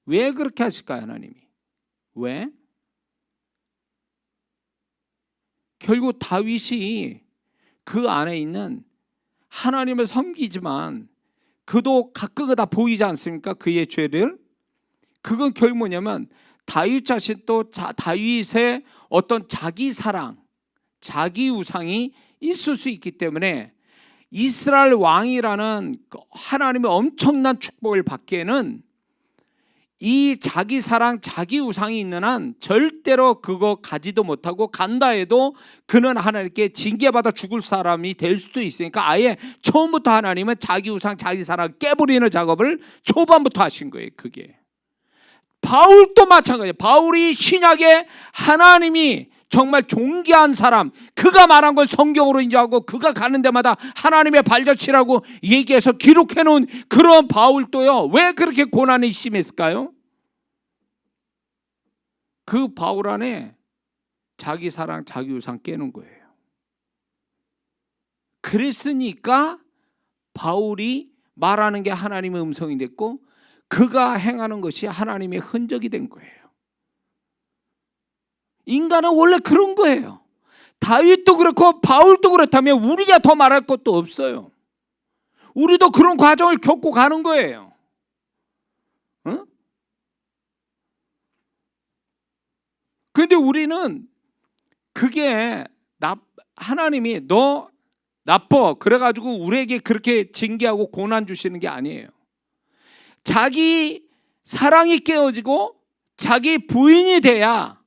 왜 그렇게 하실까요, 하나님이? 왜? 결국 다윗이 그 안에 있는 하나님을 섬기지만 그도 가끔 다 보이지 않습니까? 그의 죄를. 그건 결국 뭐냐면 다윗 자신도 다윗의 어떤 자기 사랑, 자기 우상이 있을 수 있기 때문에 이스라엘 왕이라는 하나님의 엄청난 축복을 받기에는 이 자기 사랑, 자기 우상이 있는 한 절대로 그거 가지도 못하고 간다 해도 그는 하나님께 징계받아 죽을 사람이 될 수도 있으니까 아예 처음부터 하나님은 자기 우상, 자기 사랑 깨버리는 작업을 초반부터 하신 거예요. 그게 바울도 마찬가지예요. 바울이 신약에 하나님이 정말 존귀한 사람, 그가 말한 걸 성경으로 인정하고 그가 가는 데마다 하나님의 발자취라고 얘기해서 기록해 놓은 그런 바울도요 왜 그렇게 고난이 심했을까요? 그 바울 안에 자기 사랑, 자기 우상 깨는 거예요. 그랬으니까 바울이 말하는 게 하나님의 음성이 됐고 그가 행하는 것이 하나님의 흔적이 된 거예요. 인간은 원래 그런 거예요. 다윗도 그렇고 바울도 그렇다면 우리가 더 말할 것도 없어요. 우리도 그런 과정을 겪고 가는 거예요. 응? 그런데 우리는 그게 하나님이 너 나빠 그래가지고 우리에게 그렇게 징계하고 고난 주시는 게 아니에요. 자기 사랑이 깨어지고 자기 부인이 돼야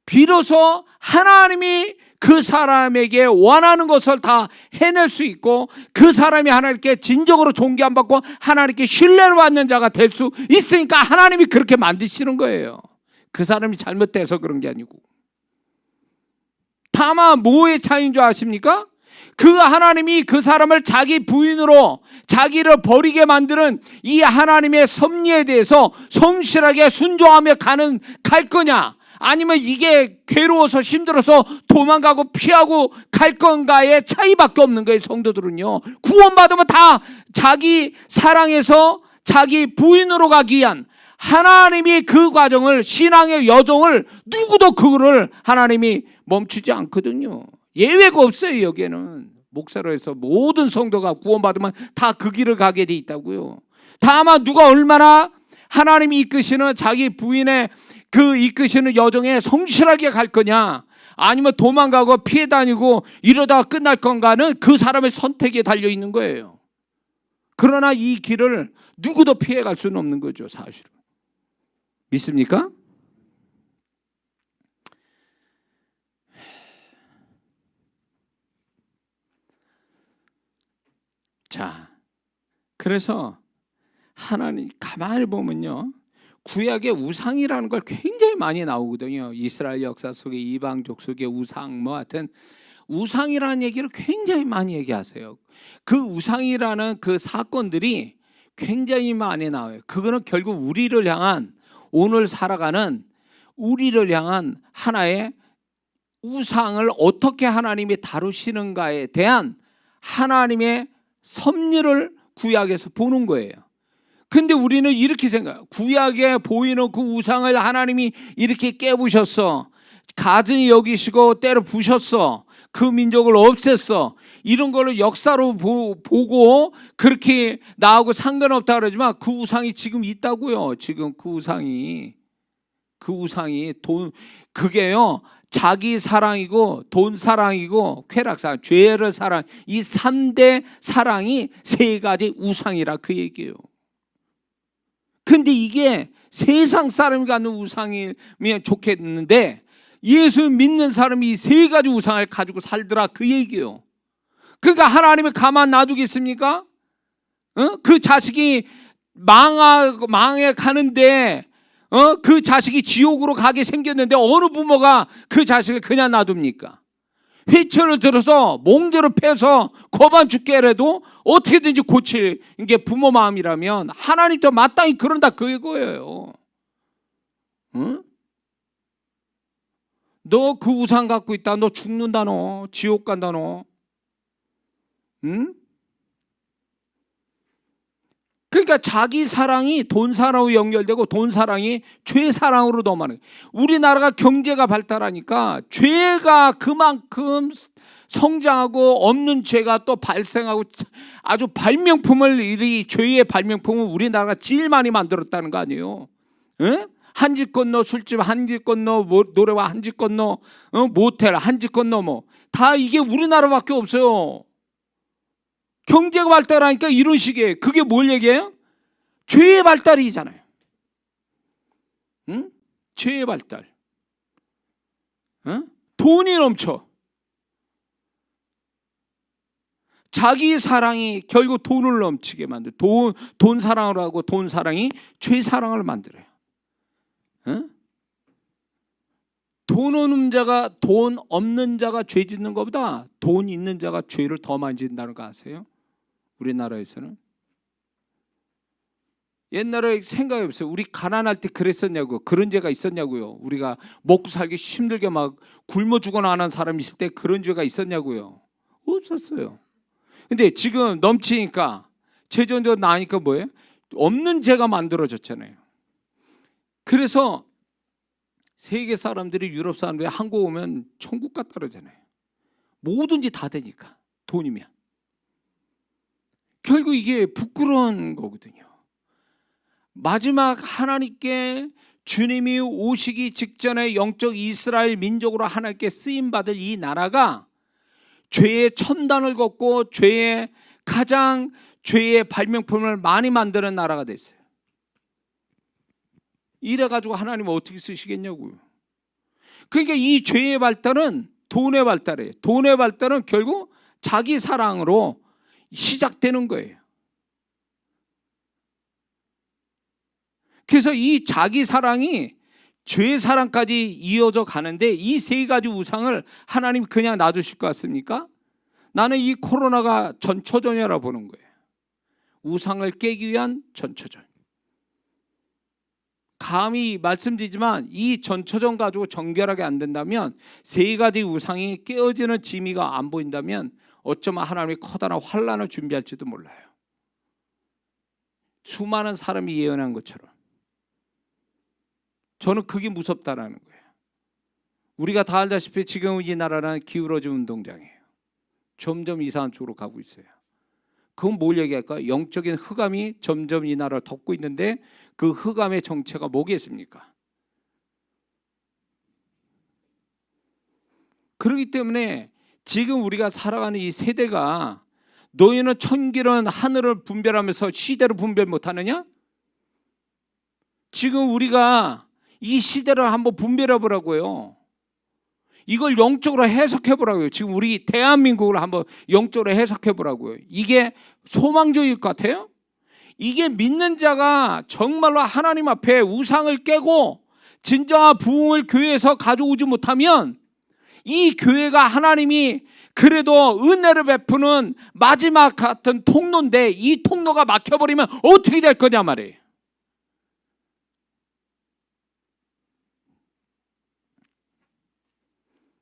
비로소 하나님이 그 사람에게 원하는 것을 다 해낼 수 있고 그 사람이 하나님께 진정으로 존귀 안 받고 하나님께 신뢰를 받는 자가 될 수 있으니까 하나님이 그렇게 만드시는 거예요. 그 사람이 잘못돼서 그런 게 아니고. 다만 뭐의 차이인 줄 아십니까? 그 하나님이 그 사람을 자기 부인으로 자기를 버리게 만드는 이 하나님의 섭리에 대해서 성실하게 순종하며 갈 거냐, 아니면 이게 괴로워서 힘들어서 도망가고 피하고 갈 건가의 차이밖에 없는 거예요. 성도들은요, 구원받으면 다 자기 사랑에서 자기 부인으로 가기 위한 하나님이 그 과정을, 신앙의 여정을 누구도 그거를 하나님이 멈추지 않거든요. 예외가 없어요. 여기에는 목사로 해서 모든 성도가 구원받으면 다 그 길을 가게 돼 있다고요. 다만 누가 얼마나 하나님이 이끄시는 자기 부인의 그 이끄시는 여정에 성실하게 갈 거냐, 아니면 도망가고 피해 다니고 이러다가 끝날 건가는 그 사람의 선택에 달려 있는 거예요. 그러나 이 길을 누구도 피해 갈 수는 없는 거죠. 사실은. 믿습니까? 자, 그래서 하나님 가만히 보면요, 구약의 우상이라는 걸 굉장히 많이 나오거든요. 이스라엘 역사 속에 이방족 속에 우상, 뭐 하여튼 우상이라는 얘기를 굉장히 많이 얘기하세요. 그 우상이라는 그 사건들이 굉장히 많이 나와요. 그거는 결국 우리를 향한, 오늘 살아가는 우리를 향한 하나의 우상을 어떻게 하나님이 다루시는가에 대한 하나님의 섭리를 구약에서 보는 거예요. 근데 우리는 이렇게 생각해요. 구약에 보이는 그 우상을 하나님이 이렇게 깨부셨어, 가증히 여기시고 때려 부셨어, 그 민족을 없앴어, 이런 거를 역사로 보고 그렇게 나하고 상관없다 그러지만 그 우상이 지금 있다고요. 지금 그 우상이 그게요, 자기 사랑이고 돈 사랑이고 쾌락사랑, 죄를 사랑, 이 3대 사랑이 3가지 우상이라 그 얘기예요. 근데 이게 세상 사람이 갖는 우상이면 좋겠는데 예수 믿는 사람이 이 3가지 우상을 가지고 살더라 그 얘기예요. 그러니까 하나님이 가만 놔두겠습니까? 그 자식이 망해 가는데 그 자식이 지옥으로 가게 생겼는데 어느 부모가 그 자식을 그냥 놔둡니까? 회초를 들어서 몽대로 패서 거반 죽게 해도 어떻게든지 고칠 게 부모 마음이라면 하나님도 마땅히 그런다 그거예요. 응? 너 그 우상 갖고 있다, 너 죽는다, 너 지옥 간다, 너. 응? 그러니까 자기 사랑이 돈 사랑으로 연결되고 돈 사랑이 죄 사랑으로 넘어가는 거예요. 우리나라가 경제가 발달하니까 죄가 그만큼 성장하고 없는 죄가 또 발생하고 아주 발명품을, 이 죄의 발명품을 우리나라가 제일 많이 만들었다는 거 아니에요? 응? 한 집 건너 술집, 한 집 건너 노래방, 한 집 건너 모텔, 한 집 건너 뭐 다 이게 우리나라밖에 없어요. 경제가 발달하니까 이런 식이에요. 그게 뭘 얘기해요? 죄의 발달이잖아요. 응? 죄의 발달. 응? 돈이 넘쳐. 자기 사랑이 결국 돈을 넘치게 만들어요. 돈 사랑을 하고 돈 사랑이 죄 사랑을 만들어요. 응? 돈 없는 자가 죄 짓는 것보다 돈 있는 자가 죄를 더 많이 짓는다는 거 아세요? 우리나라에서는. 옛날에 생각해 보세요. 우리 가난할 때 그랬었냐고요. 그런 죄가 있었냐고요. 우리가 먹고 살기 힘들게 막 굶어 죽거나 하는 사람이 있을 때 그런 죄가 있었냐고요. 없었어요. 근데 지금 넘치니까 재정도 나니까 뭐예요? 없는 죄가 만들어졌잖아요. 그래서 세계 사람들이, 유럽 사람들이 한국 오면 천국 같다 그러잖아요. 뭐든지 다 되니까, 돈이면. 결국 이게 부끄러운 거거든요. 마지막 하나님께 주님이 오시기 직전에 영적 이스라엘 민족으로 하나님께 쓰임받을 이 나라가 죄의 첨단을 걷고 죄의 발명품을 많이 만드는 나라가 됐어요. 이래가지고 하나님은 어떻게 쓰시겠냐고요. 그러니까 이 죄의 발달은 돈의 발달이에요. 돈의 발달은 결국 자기 사랑으로 시작되는 거예요. 그래서 이 자기 사랑이 죄 사랑까지 이어져 가는데, 이 세 가지 우상을 하나님이 그냥 놔두실 것 같습니까? 나는 이 코로나가 전초전이라고 보는 거예요. 우상을 깨기 위한 전초전. 감히 말씀드리지만 이 전초전 가지고 정결하게 안 된다면, 세 가지 우상이 깨어지는 지미가 안 보인다면 어쩌면 하나님이 커다란 환란을 준비할지도 몰라요. 수많은 사람이 예언한 것처럼. 저는 그게 무섭다라는 거예요. 우리가 다 알다시피 지금 이 나라는 기울어진 운동장이에요. 점점 이상한 쪽으로 가고 있어요. 그건 뭘 얘기할까? 영적인 흑암이 점점 이 나라를 덮고 있는데, 그 흑암의 정체가 뭐겠습니까? 그렇기 때문에 지금 우리가 살아가는 이 세대가, 너희는 천기는 하늘을 분별하면서 시대를 분별 못하느냐? 지금 우리가 이 시대를 한번 분별해 보라고요. 이걸 영적으로 해석해 보라고요. 지금 우리 대한민국을 한번 영적으로 해석해 보라고요. 이게 소망적일 것 같아요? 이게 믿는 자가 정말로 하나님 앞에 우상을 깨고 진정한 부흥을 교회에서 가져오지 못하면, 이 교회가 하나님이 그래도 은혜를 베푸는 마지막 같은 통로인데, 이 통로가 막혀버리면 어떻게 될 거냐 말이에요.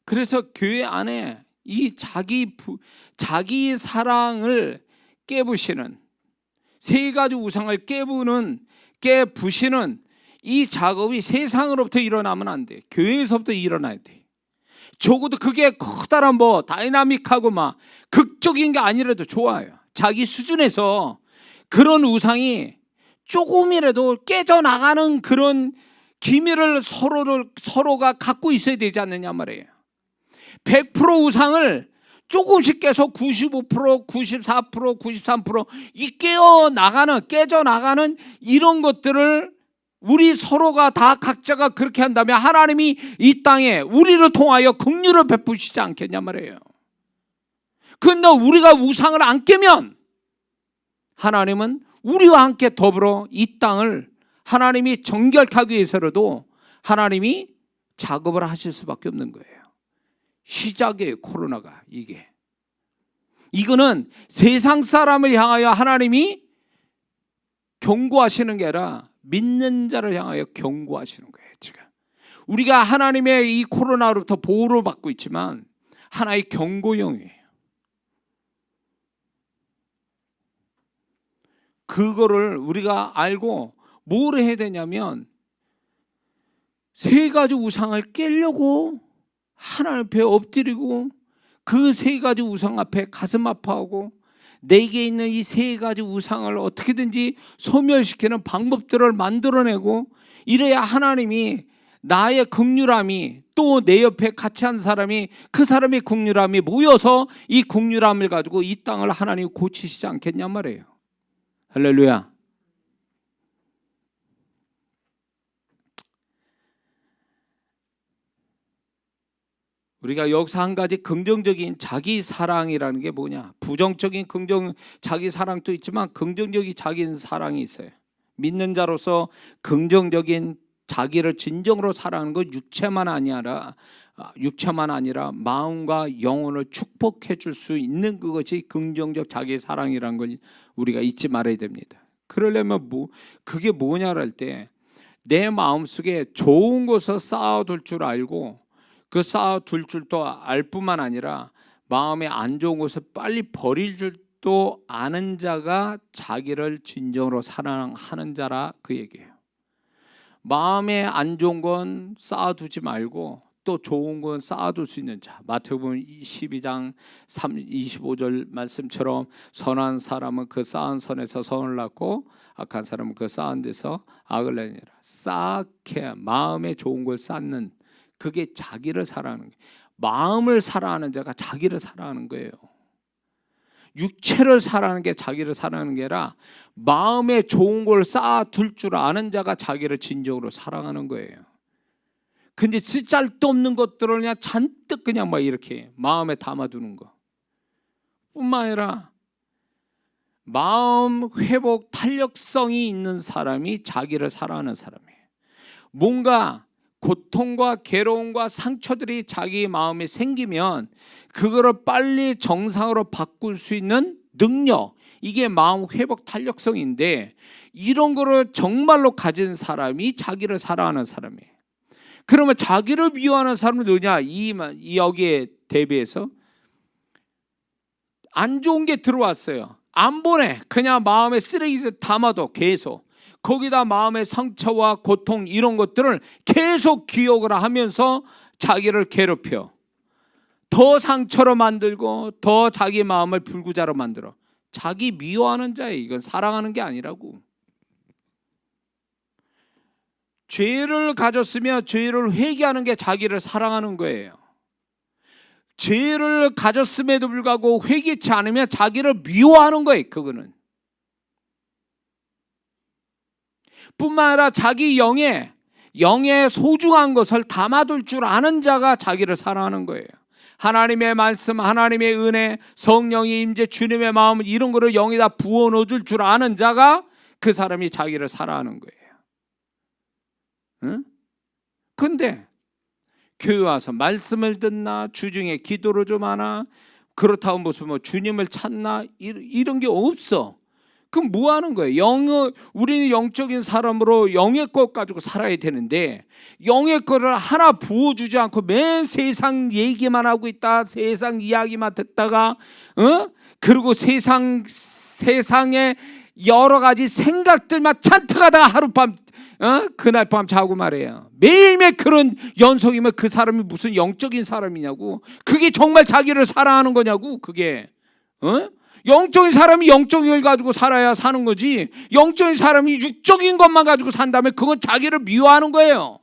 그래서 교회 안에 이 자기 사랑을 깨부시는, 세 가지 우상을 깨부시는 이 작업이 세상으로부터 일어나면 안 돼. 교회에서부터 일어나야 돼. 적어도 그게 커다란 다이나믹하고 막 극적인 게 아니라도 좋아요. 자기 수준에서 그런 우상이 조금이라도 깨져나가는 그런 기미를 서로가 갖고 있어야 되지 않느냐 말이에요. 100% 우상을 조금씩 깨서 95%, 94%, 93% 이 깨져나가는 이런 것들을 우리 서로가 다 각자가 그렇게 한다면, 하나님이 이 땅에 우리를 통하여 긍휼을 베푸시지 않겠냐 말이에요. 그런데 우리가 우상을 안 깨면 하나님은 우리와 함께 더불어 이 땅을 하나님이 정결케 하기 위해서라도 하나님이 작업을 하실 수밖에 없는 거예요. 시작이에요. 코로나가. 이거는 세상 사람을 향하여 하나님이 경고하시는 게 아니라 믿는 자를 향하여 경고하시는 거예요. 지금 우리가 하나님의 이 코로나로부터 보호를 받고 있지만 하나의 경고용이에요. 그거를 우리가 알고 뭘 해야 되냐면, 세 가지 우상을 깨려고 하나님 앞에 엎드리고, 그 세 가지 우상 앞에 가슴 아파하고, 내게 있는 이 세 가지 우상을 어떻게든지 소멸시키는 방법들을 만들어내고, 이래야 하나님이 나의 긍휼함이, 또 내 옆에 같이 한 사람이, 그 사람의 긍휼함이 모여서 이 긍휼함을 가지고 이 땅을 하나님이 고치시지 않겠냐 말이에요. 할렐루야. 우리가 여기서 한 가지 긍정적인 자기 사랑이라는 게 뭐냐? 부정적인 자기 사랑도 있지만 긍정적인 자기 사랑이 있어요. 믿는 자로서 긍정적인 자기를 진정으로 사랑하는 건 육체만 아니라 마음과 영혼을 축복해 줄 수 있는 그것이 긍정적 자기 사랑이라는 걸 우리가 잊지 말아야 됩니다. 그러려면 그게 뭐냐를 할 때 내 마음속에 좋은 것을 쌓아둘 줄 알고 그 쌓아둘 줄도 알 뿐만 아니라 마음에 안 좋은 것을 빨리 버릴 줄도 아는 자가 자기를 진정으로 사랑하는 자라 그 얘기예요. 마음에 안 좋은 건 쌓아두지 말고 또 좋은 건 쌓아둘 수 있는 자. 마태복음 12장 25절 말씀처럼 선한 사람은 그 쌓은 선에서 선을 낳고 악한 사람은 그 쌓은 데서 악을 내니라. 쌓게 마음에 좋은 걸 쌓는, 그게 자기를 사랑하는 거예요. 마음을 사랑하는 자가 자기를 사랑하는 거예요. 육체를 사랑하는 게 자기를 사랑하는 게 아니라 마음에 좋은 걸 쌓아둘 줄 아는 자가 자기를 진정으로 사랑하는 거예요. 근데 쓰잘데없는 것들을 그냥 잔뜩 그냥 막 이렇게 마음에 담아두는 거 뿐만 아니라 마음 회복 탄력성이 있는 사람이 자기를 사랑하는 사람이에요. 뭔가 고통과 괴로움과 상처들이 자기 마음에 생기면 그거를 빨리 정상으로 바꿀 수 있는 능력, 이게 마음 회복 탄력성인데 이런 거를 정말로 가진 사람이 자기를 사랑하는 사람이에요. 그러면 자기를 미워하는 사람은 누구냐? 여기에 대비해서 안 좋은 게 들어왔어요. 안 보내. 그냥 마음에 쓰레기 담아도 계속 거기다 마음의 상처와 고통 이런 것들을 계속 기억을 하면서 자기를 괴롭혀. 더 상처로 만들고 더 자기 마음을 불구자로 만들어. 자기 미워하는 자예요. 이건 사랑하는 게 아니라고. 죄를 가졌으면 죄를 회개하는 게 자기를 사랑하는 거예요. 죄를 가졌음에도 불구하고 회개치 않으면 자기를 미워하는 거예요. 그거는. 뿐만 아니라 자기 영에 소중한 것을 담아둘 줄 아는 자가 자기를 사랑하는 거예요. 하나님의 말씀, 하나님의 은혜, 성령의 임재, 주님의 마음 이런 거를 영에다 부어 넣어줄 줄 아는 자가 그 사람이 자기를 사랑하는 거예요. 응? 근데 교회 와서 말씀을 듣나, 주중에 기도를 좀 하나, 그렇다고 무슨 뭐 주님을 찾나 이런 게 없어. 그럼 뭐 하는 거예요? 우리는 영적인 사람으로 영의 것 가지고 살아야 되는데 영의 것을 하나 부어주지 않고 맨 세상 얘기만 하고 있다. 세상 이야기만 듣다가 그리고 세상에 여러 가지 생각들만 잔뜩 하다가 하룻밤 그날 밤 자고 말이에요. 매일매일 그런 연속이면 그 사람이 무슨 영적인 사람이냐고. 그게 정말 자기를 사랑하는 거냐고. 그게 영적인 사람이 영적인 걸 가지고 살아야 사는 거지, 영적인 사람이 육적인 것만 가지고 산다면 그건 자기를 미워하는 거예요.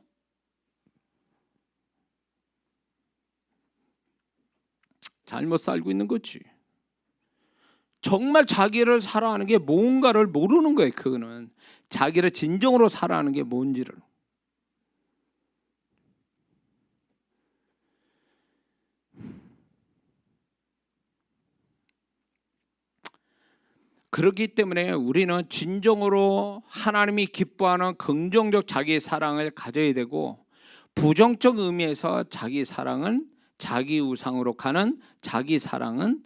잘못 살고 있는 거지. 정말 자기를 사랑하는 게 뭔가를 모르는 거예요. 그거는 자기를 진정으로 사랑하는 게 뭔지를. 그렇기 때문에 우리는 진정으로 하나님이 기뻐하는 긍정적 자기 사랑을 가져야 되고, 부정적 의미에서 자기 사랑은 자기 우상으로 가는 자기 사랑은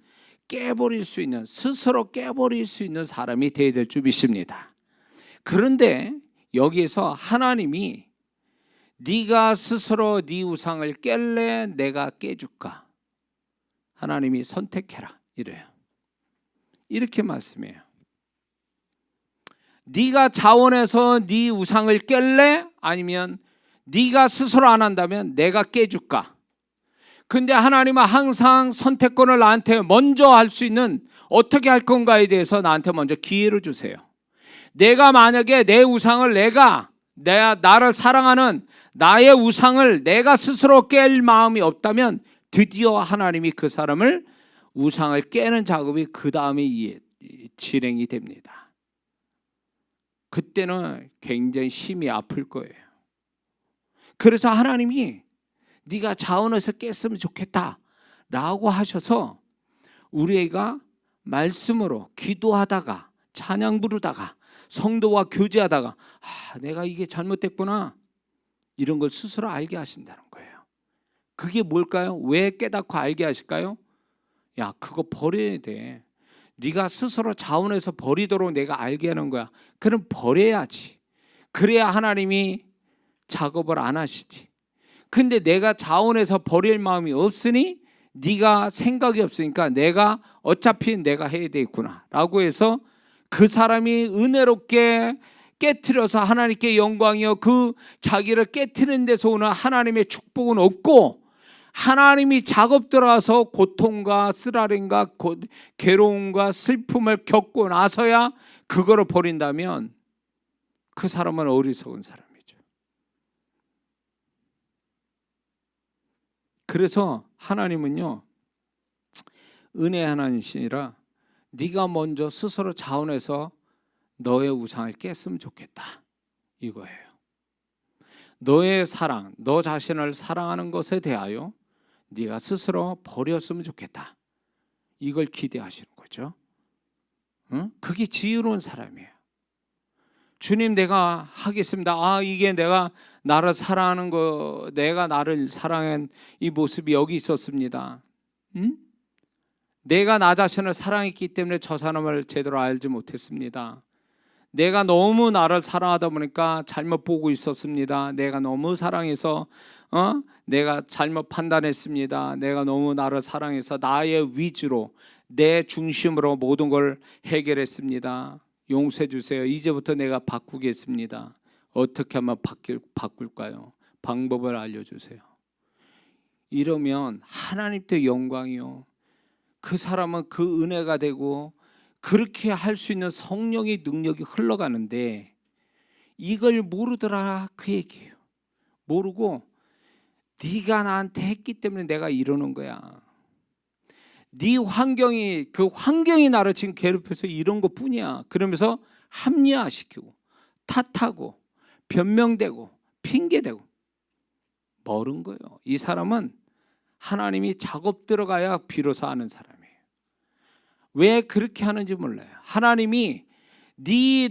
깨버릴 수 있는, 스스로 깨버릴 수 있는 사람이 되어야 될 줄 믿습니다. 그런데 여기에서 하나님이 네가 스스로 네 우상을 깰래 내가 깨줄까? 하나님이 선택해라 이래요. 이렇게 말씀해요. 네가 자원해서 네 우상을 깰래? 아니면 네가 스스로 안 한다면 내가 깨줄까? 근데 하나님은 항상 선택권을 나한테 먼저 할 수 있는, 어떻게 할 건가에 대해서 나한테 먼저 기회를 주세요. 내가 만약에 내 우상을 나를 사랑하는 나의 우상을 내가 스스로 깰 마음이 없다면 드디어 하나님이 그 사람을 우상을 깨는 작업이 그 다음에 진행이 됩니다. 그때는 굉장히 심히 아플 거예요. 그래서 하나님이 네가 자원해서 깼으면 좋겠다 라고 하셔서 우리가 말씀으로 기도하다가 찬양 부르다가 성도와 교제하다가 내가 이게 잘못됐구나 이런 걸 스스로 알게 하신다는 거예요. 그게 뭘까요? 왜 깨닫고 알게 하실까요? 야, 그거 버려야 돼. 네가 스스로 자원해서 버리도록 내가 알게 하는 거야. 그럼 버려야지. 그래야 하나님이 작업을 안 하시지. 근데 내가 자원해서 버릴 마음이 없으니 네가 생각이 없으니까 내가 어차피 내가 해야 되겠구나 라고 해서 그 사람이 은혜롭게 깨트려서 하나님께 영광이요 그 자기를 깨트리는 데서 오는 하나님의 축복은 없고, 하나님이 작업 들어와서 고통과 쓰라림과 괴로움과 슬픔을 겪고 나서야 그거를 버린다면 그 사람은 어리석은 사람이죠. 그래서 하나님은요, 은혜 하나님이시라 네가 먼저 스스로 자원해서 너의 우상을 깼으면 좋겠다 이거예요. 너의 사랑, 너 자신을 사랑하는 것에 대하여 네가 스스로 버렸으면 좋겠다, 이걸 기대하시는 거죠. 응? 그게 지혜로운 사람이에요. 주님 내가 하겠습니다. 이게 내가 나를 사랑하는 거, 내가 나를 사랑한 이 모습이 여기 있었습니다. 응? 내가 나 자신을 사랑했기 때문에 저 사람을 제대로 알지 못했습니다. 내가 너무 나를 사랑하다 보니까 잘못 보고 있었습니다. 내가 너무 사랑해서 내가 잘못 판단했습니다. 내가 너무 나를 사랑해서 나의 위주로 내 중심으로 모든 걸 해결했습니다. 용서해 주세요. 이제부터 내가 바꾸겠습니다. 어떻게 하면 바꿀까요? 방법을 알려주세요. 이러면 하나님께 영광이요, 그 사람은 그 은혜가 되고 그렇게 할 수 있는 성령의 능력이 흘러가는데, 이걸 모르더라 그 얘기예요. 모르고 네가 나한테 했기 때문에 내가 이러는 거야. 네 환경이, 그 환경이 나를 지금 괴롭혀서 이런 것뿐이야. 그러면서 합리화시키고 탓하고 변명되고 핑계대고 멀은 거예요. 이 사람은 하나님이 작업 들어가야 비로소 아는 사람이에요. 왜 그렇게 하는지 몰라요. 하나님이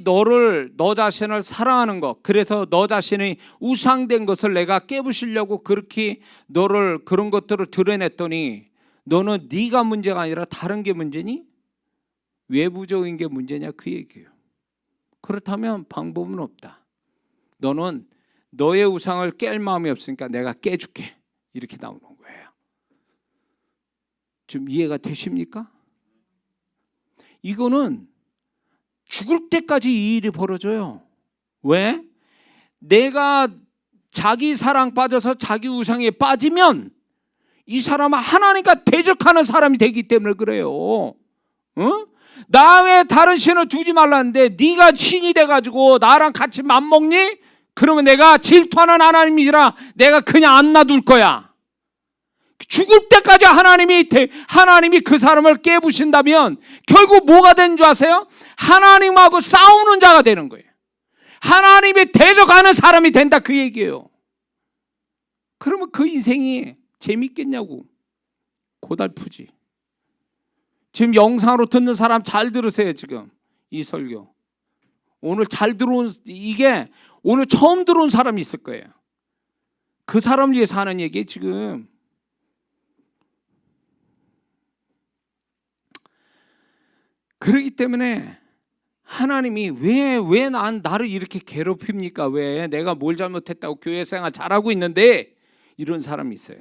너 자신을 사랑하는 것, 그래서 너 자신이 우상된 것을 내가 깨부시려고 그렇게 너를 그런 것들을 드러냈더니 너는 네가 문제가 아니라 다른 게 문제니? 외부적인 게 문제냐 그 얘기예요. 그렇다면 방법은 없다. 너는 너의 우상을 깰 마음이 없으니까 내가 깨줄게, 이렇게 나오는 거예요. 좀 이해가 되십니까? 이거는 죽을 때까지 이 일이 벌어져요. 왜? 내가 자기 사랑 빠져서 자기 우상에 빠지면 이 사람은 하나님과 대적하는 사람이 되기 때문에 그래요. 나 외에 다른 신을 두지 말라는데 네가 신이 돼가지고 나랑 같이 맘먹니? 그러면 내가 질투하는 하나님이라 내가 그냥 안 놔둘 거야. 죽을 때까지 하나님이 그 사람을 깨부신다면 결국 뭐가 되는 줄 아세요? 하나님하고 싸우는 자가 되는 거예요. 하나님이 대적하는 사람이 된다 그 얘기예요. 그러면 그 인생이 재밌겠냐고. 고달프지. 지금 영상으로 듣는 사람 잘 들으세요. 지금 이 설교 오늘 잘 들어온, 이게 오늘 처음 들어온 사람이 있을 거예요. 그 사람을 위해서 하는 얘기 지금. 그렇기 때문에 하나님이 왜 나를 이렇게 괴롭힙니까? 왜 내가 뭘 잘못했다고 교회 생활 잘하고 있는데 이런 사람이 있어요.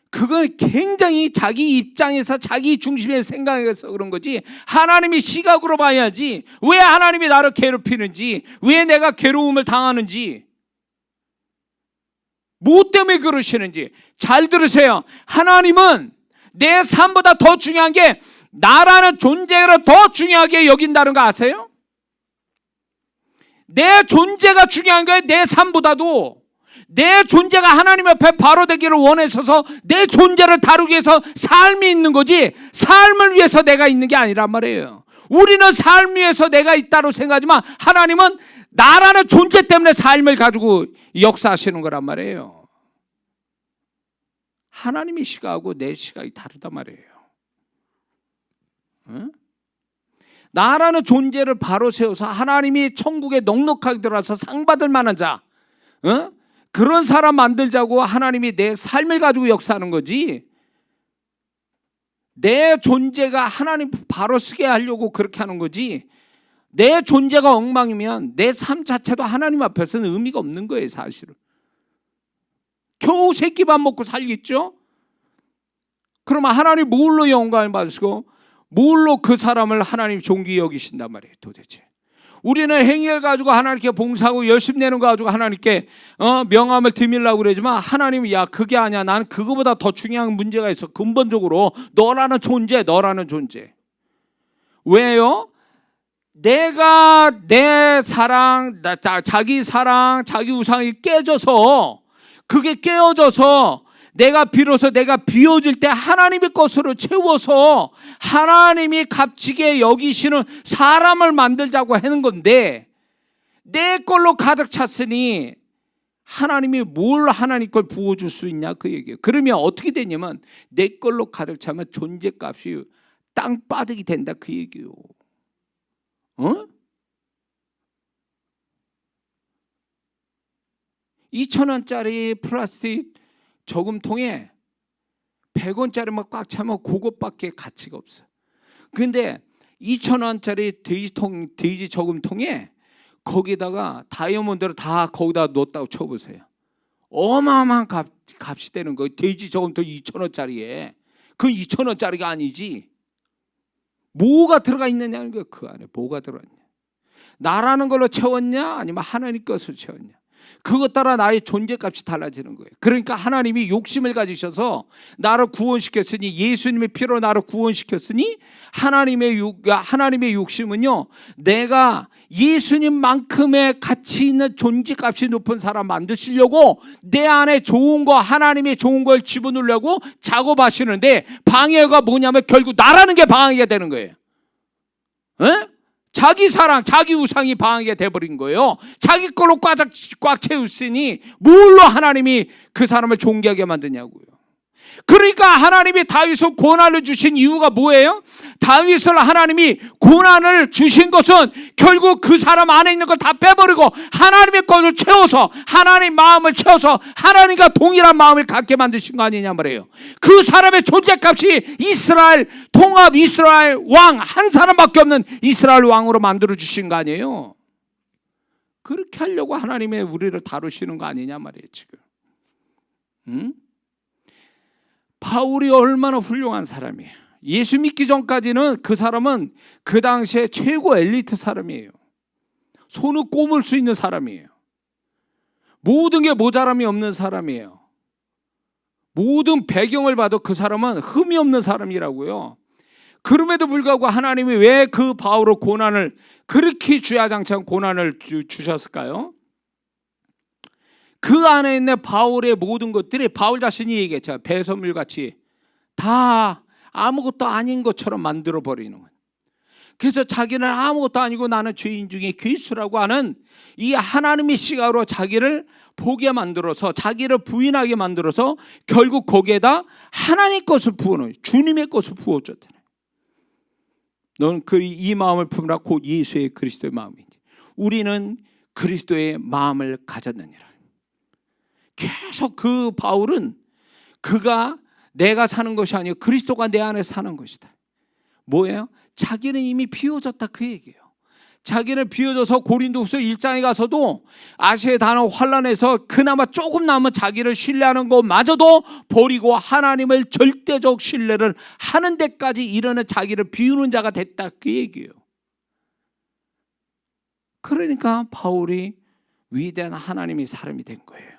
그건 굉장히 자기 입장에서 자기 중심에 생각해서 그런 거지, 하나님이 시각으로 봐야지. 왜 하나님이 나를 괴롭히는지, 왜 내가 괴로움을 당하는지, 뭐 때문에 그러시는지 잘 들으세요. 하나님은 내 삶보다 더 중요한 게 나라는 존재를 더 중요하게 여긴다는 거 아세요? 내 존재가 중요한 거예요. 내 삶보다도. 내 존재가 하나님 앞에 바로 되기를 원해서 내 존재를 다루기 위해서 삶이 있는 거지, 삶을 위해서 내가 있는 게 아니란 말이에요. 우리는 삶 위해서 내가 있다고 생각하지만 하나님은 나라는 존재 때문에 삶을 가지고 역사하시는 거란 말이에요. 하나님의 시각하고 내 시각이 다르단 말이에요. 응? 나라는 존재를 바로 세워서 하나님이 천국에 넉넉하게 들어와서 상 받을 만한 자, 응? 그런 사람 만들자고 하나님이 내 삶을 가지고 역사하는 거지. 내 존재가 하나님 바로 쓰게 하려고 그렇게 하는 거지, 내 존재가 엉망이면 내 삶 자체도 하나님 앞에서는 의미가 없는 거예요. 사실은 겨우 새끼밥 먹고 살겠죠. 그러면 하나님 뭘로 영광을 받으시고 뭘로 그 사람을 하나님 존귀 여기신단 말이에요. 도대체 우리는 행위를 가지고 하나님께 봉사하고 열심 내는 거 가지고 하나님께 명함을 드리려고 그러지만, 하나님은 야, 그게 아니야. 나는 그거보다 더 중요한 문제가 있어. 근본적으로 너라는 존재, 너라는 존재. 왜요? 내가 내 사랑, 자기 사랑, 자기 우상이 깨져서, 그게 깨어져서 내가 비로소 내가 비워질 때 하나님의 것으로 채워서 하나님이 값지게 여기시는 사람을 만들자고 하는 건데, 내 걸로 가득 찼으니 하나님이 뭘 하나님 걸 부어줄 수 있냐 그 얘기예요. 그러면 어떻게 되냐면 내 걸로 가득 차면 존재값이 땅바닥이 된다 그 얘기예요. 2,000원짜리 플라스틱 저금통에 100원짜리만 꽉 차면 그것밖에 가치가 없어. 근데 2,000원짜리 돼지 저금통에 거기다가 다이아몬드를 다 거기다 넣었다고 쳐보세요. 어마어마한 값이 되는 거예요. 돼지 저금통 2,000원짜리에. 그 2,000원짜리가 아니지. 뭐가 들어가 있느냐는 거예요. 그 안에 뭐가 들어있냐. 나라는 걸로 채웠냐 아니면 하나님 것을 채웠냐. 그것 따라 나의 존재값이 달라지는 거예요. 그러니까 하나님이 욕심을 가지셔서 나를 구원시켰으니, 예수님의 피로 나를 구원시켰으니, 하나님의 욕심은요, 내가 예수님만큼의 가치 있는 존재값이 높은 사람 만드시려고 내 안에 좋은 거, 하나님의 좋은 걸 집어넣으려고 작업하시는데, 방해가 뭐냐면 결국 나라는 게 방해가 되는 거예요. 자기 사랑, 자기 우상이 방하게 돼버린 거예요. 자기 걸로 꽉 채웠으니 뭘로 하나님이 그 사람을 존귀하게 만드냐고요. 그러니까 하나님이 다윗을 고난을 주신 이유가 뭐예요? 다윗을 하나님이 고난을 주신 것은 결국 그 사람 안에 있는 걸 다 빼버리고 하나님의 것을 채워서, 하나님 마음을 채워서 하나님과 동일한 마음을 갖게 만드신 거 아니냐 말이에요. 그 사람의 존재값이 이스라엘 통합, 이스라엘 왕 한 사람밖에 없는 이스라엘 왕으로 만들어 주신 거 아니에요. 그렇게 하려고 하나님의 우리를 다루시는 거 아니냐 말이에요 지금. 바울이 얼마나 훌륭한 사람이에요. 예수 믿기 전까지는 그 사람은 그 당시에 최고 엘리트 사람이에요. 손을 꼽을 수 있는 사람이에요. 모든 게 모자람이 없는 사람이에요. 모든 배경을 봐도 그 사람은 흠이 없는 사람이라고요. 그럼에도 불구하고 하나님이 왜 그 바울의 고난을, 그렇게 주야장창 고난을 주셨을까요? 그 안에 있는 바울의 모든 것들이 바울 자신이 얘기했죠. 배설물같이 다 아무것도 아닌 것처럼 만들어버리는 거예요. 그래서 자기는 아무것도 아니고 나는 죄인 중에 괴수라고 하는 이 하나님의 시각으로 자기를 보게 만들어서, 자기를 부인하게 만들어서 결국 거기에다 하나님 것을 부어놓은, 주님의 것을 부어줬잖아요. 너는 이 마음을 품으라 곧 예수의 그리스도의 마음이니 우리는 그리스도의 마음을 가졌느니라. 계속 그 바울은 그가 내가 사는 것이 아니고 그리스도가 내 안에 사는 것이다. 뭐예요? 자기는 이미 비워졌다 그 얘기예요. 자기는 비워져서 고린도후서 1장에 가서도 아시아의 단어 환란에서 그나마 조금 남은 자기를 신뢰하는 것마저도 버리고 하나님을 절대적 신뢰를 하는 데까지 이르는 자기를 비우는 자가 됐다 그 얘기예요. 그러니까 바울이 위대한 하나님의 사람이 된 거예요.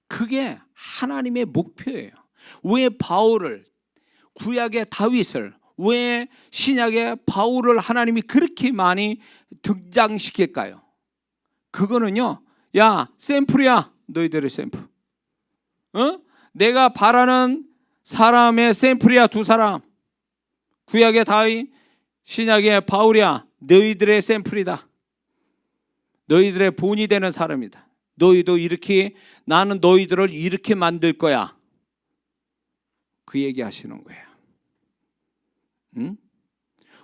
그게 하나님의 목표예요. 왜 바울을, 구약의 다윗을, 왜 신약의 바울을 하나님이 그렇게 많이 등장시킬까요? 그거는요, 야 샘플이야, 너희들의 샘플. 내가 바라는 사람의 샘플이야, 두 사람. 구약의 다윗, 신약의 바울이야, 너희들의 샘플이다. 너희들의 본이 되는 사람이다. 너희도 이렇게, 나는 너희들을 이렇게 만들 거야. 그 얘기 하시는 거예요.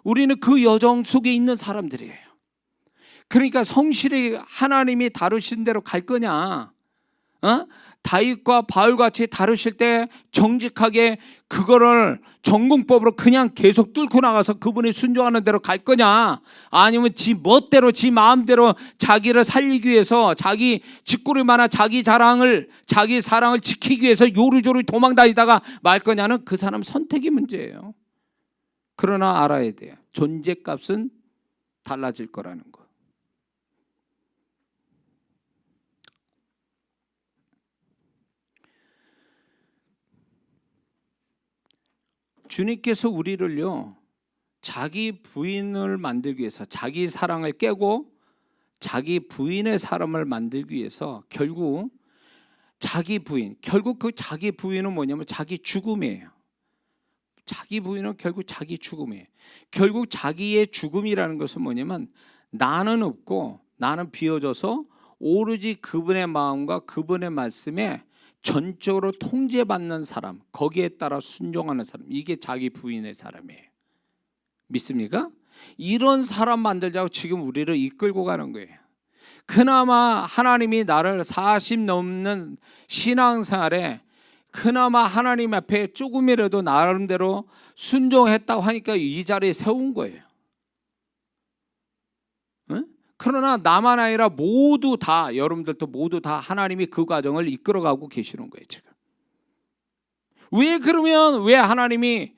우리는 그 여정 속에 있는 사람들이에요. 그러니까 성실히 하나님이 다루신 대로 갈 거냐, 다윗과 바울같이 다루실 때 정직하게 그거를 전공법으로 그냥 계속 뚫고 나가서 그분이 순종하는 대로 갈 거냐, 아니면 지 멋대로 지 마음대로 자기를 살리기 위해서 자기 짓구리만한 자기 자랑을, 자기 사랑을 지키기 위해서 요리조리 도망다니다가 말 거냐는 그 사람 선택의 문제예요. 그러나 알아야 돼요. 존재값은 달라질 거라는 거. 주님께서 우리를요, 자기 부인을 만들기 위해서, 자기 사랑을 깨고 자기 부인의 사람을 만들기 위해서 결국 자기 부인, 결국 그 자기 부인은 뭐냐면 자기 죽음이에요. 자기 부인은 결국 자기 죽음이에요. 결국 자기의 죽음이라는 것은 뭐냐면 나는 없고 나는 비워져서 오로지 그분의 마음과 그분의 말씀에 전적으로 통제받는 사람, 거기에 따라 순종하는 사람, 이게 자기 부인의 사람이에요. 믿습니까? 이런 사람 만들자고 지금 우리를 이끌고 가는 거예요. 그나마 하나님이 나를 40 넘는 신앙생활에 그나마 하나님 앞에 조금이라도 나름대로 순종했다고 하니까 이 자리에 세운 거예요. 응? 그러나 나만 아니라 모두 다, 여러분들도 모두 다 하나님이 그 과정을 이끌어가고 계시는 거예요 지금. 왜 하나님이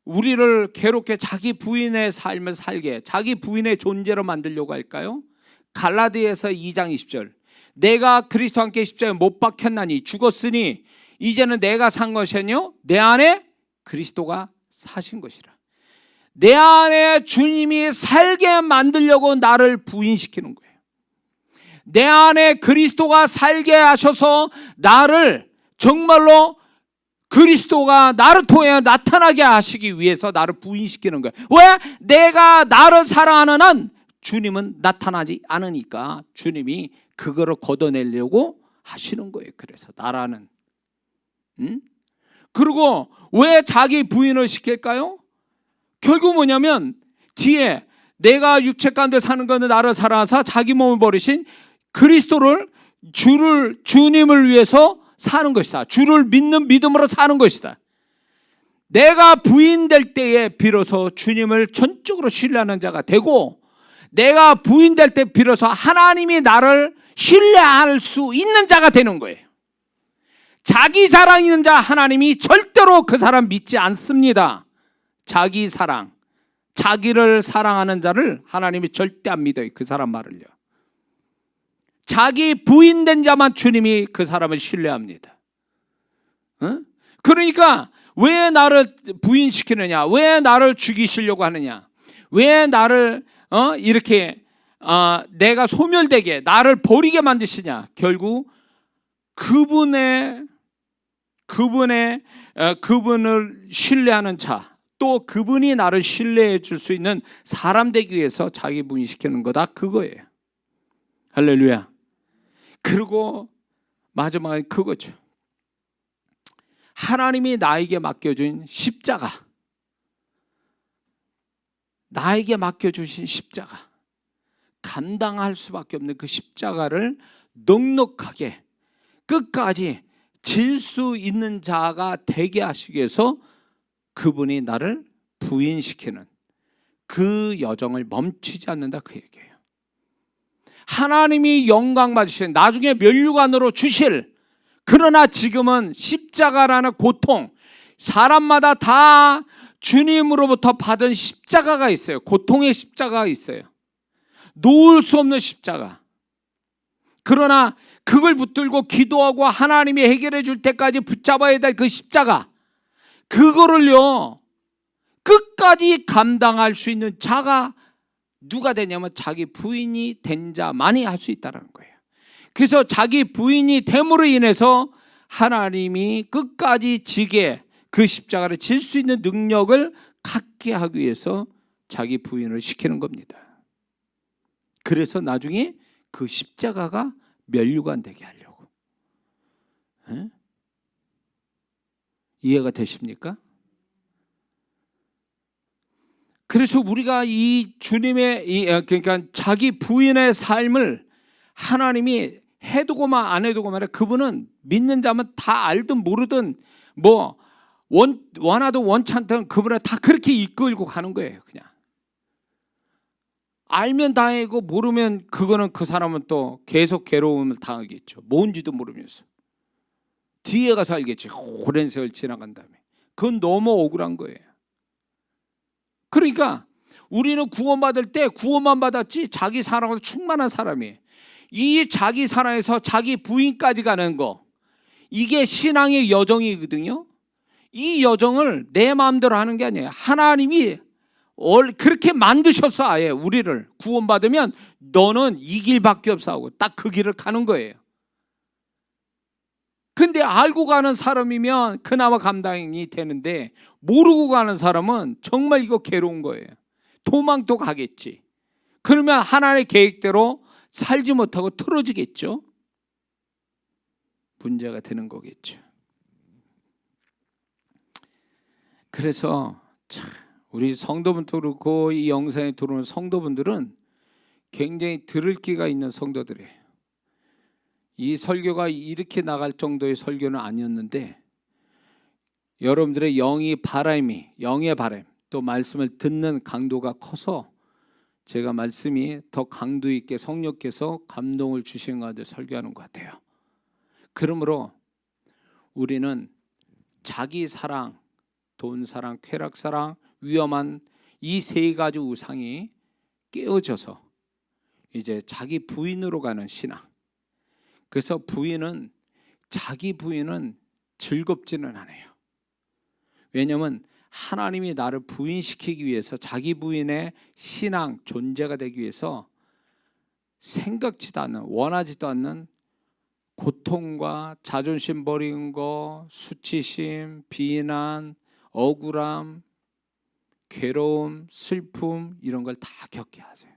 우리를 괴롭게 자기 부인의 삶을 살게, 자기 부인의 존재로 만들려고 할까요? 갈라디아서 2장 20절, 내가 그리스도와 함께 십자가에 못 박혔나니 죽었으니 이제는 내가 산 것이 아니요 내 안에 그리스도가 사신 것이라. 내 안에 주님이 살게 만들려고 나를 부인시키는 거예요. 내 안에 그리스도가 살게 하셔서 나를 정말로 그리스도가 나를 통해 나타나게 하시기 위해서 나를 부인시키는 거예요. 왜? 내가 나를 사랑하는 한 주님은 나타나지 않으니까 주님이 그거를 걷어내려고 하시는 거예요. 그래서 나라는. 그리고 왜 자기 부인을 시킬까요? 결국 뭐냐면 뒤에 내가 육체 가운데 사는 것은 나를 사랑하사 자기 몸을 버리신 그리스도를, 주님을 위해서 사는 것이다. 주를 믿는 믿음으로 사는 것이다. 내가 부인될 때에 비로소 주님을 전적으로 신뢰하는 자가 되고, 내가 부인될 때 비로소 하나님이 나를 신뢰할 수 있는 자가 되는 거예요. 자기 자랑 있는 자 하나님이 절대로 그 사람 믿지 않습니다. 자기 사랑, 자기를 사랑하는 자를 하나님이 절대 안 믿어요. 그 사람 말을요. 자기 부인된 자만 주님이 그 사람을 신뢰합니다. 그러니까 왜 나를 부인시키느냐, 왜 나를 죽이시려고 하느냐, 왜 나를 이렇게 내가 소멸되게, 나를 버리게 만드시냐. 결국 그분을 신뢰하는 자, 또 그분이 나를 신뢰해 줄 수 있는 사람 되기 위해서 자기 부인시키는 거다, 그거예요. 할렐루야. 그리고 마지막에 그거죠. 하나님이 나에게 맡겨준 십자가, 나에게 맡겨주신 십자가, 감당할 수밖에 없는 그 십자가를 넉넉하게 끝까지 질 수 있는 자가 되게 하시기 위해서 그분이 나를 부인시키는 그 여정을 멈추지 않는다, 그 얘기예요. 하나님이 영광 받으신, 나중에 면류관으로 주실, 그러나 지금은 십자가라는 고통, 사람마다 다 주님으로부터 받은 십자가가 있어요. 고통의 십자가가 있어요. 놓을 수 없는 십자가. 그러나 그걸 붙들고 기도하고 하나님이 해결해 줄 때까지 붙잡아야 될 그 십자가, 그거를요 끝까지 감당할 수 있는 자가 누가 되냐면 자기 부인이 된 자만이 할 수 있다는 거예요. 그래서 자기 부인이 됨으로 인해서 하나님이 끝까지 지게, 그 십자가를 질 수 있는 능력을 갖게 하기 위해서 자기 부인을 시키는 겁니다. 그래서 나중에 그 십자가가 면류관 되게 하려고. 이해가 되십니까? 그래서 우리가 이 주님의 그러니까 자기 부인의 삶을 하나님이 해두고만 안 해두고만 그분은 믿는 자면 다 알든 모르든 뭐 원하든 원치 않든 그분은 다 그렇게 이끌고 가는 거예요. 그냥 알면 다행이고 모르면 그거는 그 사람은 또 계속 괴로움을 당하겠죠. 뭔지도 모르면서 뒤에 가서 알겠지. 오랜 세월 지나간 다음에 그건 너무 억울한 거예요. 그러니까 우리는 구원받을 때 구원만 받았지 자기 사랑으로 충만한 사람이에요. 이 자기 사랑에서 자기 부인까지 가는 거, 이게 신앙의 여정이거든요. 이 여정을 내 마음대로 하는 게 아니에요. 하나님이 그렇게 만드셨어. 아예 우리를 구원받으면 너는 이 길밖에 없어 하고 딱 그 길을 가는 거예요. 근데 알고 가는 사람이면 그나마 감당이 되는데 모르고 가는 사람은 정말 이거 괴로운 거예요. 도망도 가겠지. 그러면 하나님의 계획대로 살지 못하고 틀어지겠죠. 문제가 되는 거겠죠. 그래서 참 우리 성도분도 그렇고 이 영상에 들어오는 성도분들은 굉장히 들을 기가 있는 성도들이에요. 이 설교가 이렇게 나갈 정도의 설교는 아니었는데 여러분들의 영의 바람, 또 말씀을 듣는 강도가 커서 제가 말씀이 더 강도 있게 성령께서 감동을 주신 가운데 설교하는 것 같아요. 그러므로 우리는 자기 사랑, 돈 사랑, 쾌락 사랑, 위험한 이 세 가지 우상이 깨어져서 이제 자기 부인으로 가는 신앙. 그래서 자기 부인은 즐겁지는 않아요. 왜냐하면 하나님이 나를 부인시키기 위해서 자기 부인의 신앙 존재가 되기 위해서 생각지도 않는, 원하지도 않는 고통과 자존심 버리는 거, 수치심, 비난, 억울함, 괴로움, 슬픔 이런 걸 다 겪게 하세요.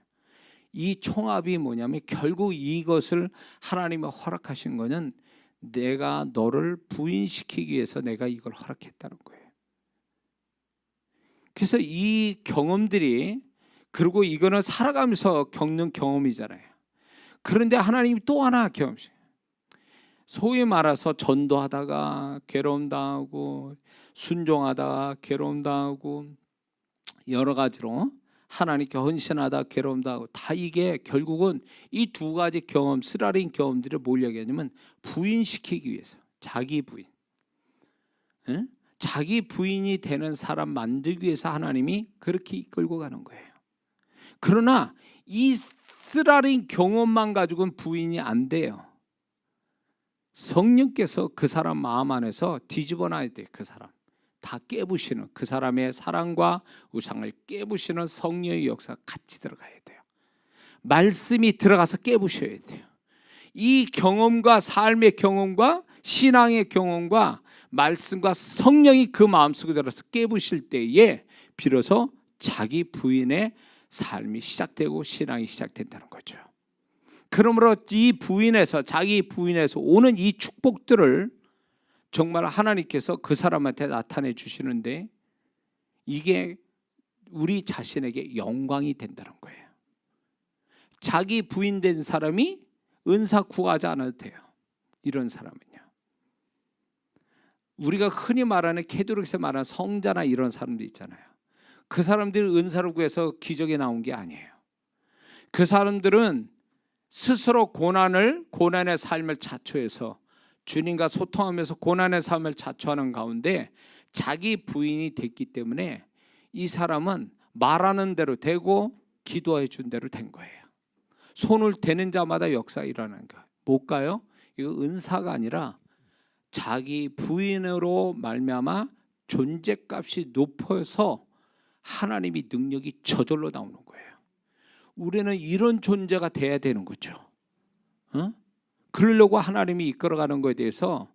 이 총합이 뭐냐면 결국 이것을 하나님이 허락하신 거는 내가 너를 부인시키기 위해서 내가 이걸 허락했다는 거예요. 그래서 이 경험들이, 그리고 이거는 살아가면서 겪는 경험이잖아요. 그런데 하나님이 또 하나 경험이세요. 소위 말해서 전도하다가 괴로움 당하고 순종하다가 괴로움 당하고 여러 가지로 하나님께 헌신하다 괴로움 당하고 다 이게 결국은 이 두 가지 경험, 쓰라린 경험들을 뭘 얘기하냐면 부인시키기 위해서 자기 부인, 자기 부인이 되는 사람 만들기 위해서 하나님이 그렇게 이끌고 가는 거예요. 그러나 이 쓰라린 경험만 가지고는 부인이 안 돼요. 성령께서 그 사람 마음 안에서 뒤집어 놔야 돼요. 그 사람 다 깨부시는, 그 사람의 사랑과 우상을 깨부시는 성령의 역사가 같이 들어가야 돼요. 말씀이 들어가서 깨부셔야 돼요. 이 경험과 삶의 경험과 신앙의 경험과 말씀과 성령이 그 마음속에 들어서 깨부실 때에 비로소 자기 부인의 삶이 시작되고 신앙이 시작된다는 거죠. 그러므로 이 부인에서, 자기 부인에서 오는 이 축복들을 정말 하나님께서 그 사람한테 나타내 주시는데 이게 우리 자신에게 영광이 된다는 거예요. 자기 부인 된 사람이 은사 구하지 않아도 돼요. 이런 사람은요. 우리가 흔히 말하는 캐톨릭에서 말하는 성자나 이런 사람들 있잖아요. 그 사람들이 은사를 구해서 기적이 나온 게 아니에요. 그 사람들은 스스로 고난의 삶을 자초해서 주님과 소통하면서 고난의 삶을 자초하는 가운데 자기 부인이 됐기 때문에 이 사람은 말하는 대로 되고 기도해 준 대로 된 거예요. 손을 대는 자마다 역사 일어나는 거예요. 뭘까요? 이거 은사가 아니라 자기 부인으로 말미암아 존재값이 높아서 하나님이 능력이 저절로 나오는 거예요. 우리는 이런 존재가 돼야 되는 거죠. 그러려고 하나님이 이끌어가는 것에 대해서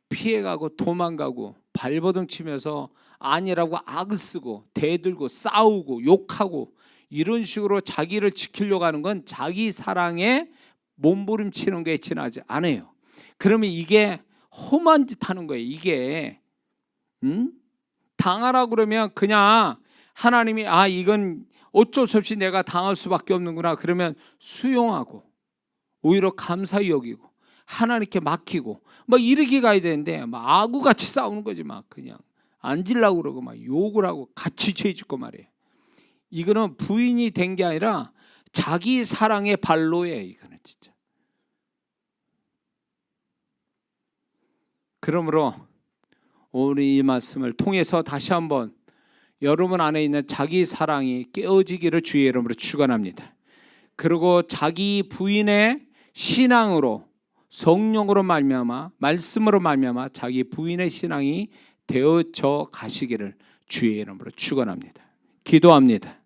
피해가고 도망가고 발버둥 치면서 아니라고 악을 쓰고 대들고 싸우고 욕하고 이런 식으로 자기를 지키려고 하는 건 자기 사랑에 몸부림치는 거에 지나지 않아요. 그러면 이게 험한 짓 하는 거예요. 이게 당하라고 그러면 그냥 하나님이 이건 어쩔 수 없이 내가 당할 수밖에 없는구나 그러면 수용하고 오히려 감사히 여기고 하나님께 맡기고 막 이렇게 가야 되는데 막 아구같이 싸우는 거지. 막 그냥 앉으려고 그러고 막 욕을 하고 같이 죄 짓고 말이에요. 이거는 부인이 된 게 아니라 자기 사랑의 발로예요. 이거는 진짜. 그러므로 오늘 이 말씀을 통해서 다시 한번 여러분 안에 있는 자기 사랑이 깨어지기를 주의 이름으로 축원합니다. 그리고 자기 부인의 신앙으로 성령으로 말미암아 말씀으로 말미암아 자기 부인의 신앙이 되어져 가시기를 주의 이름으로 축원합니다. 기도합니다.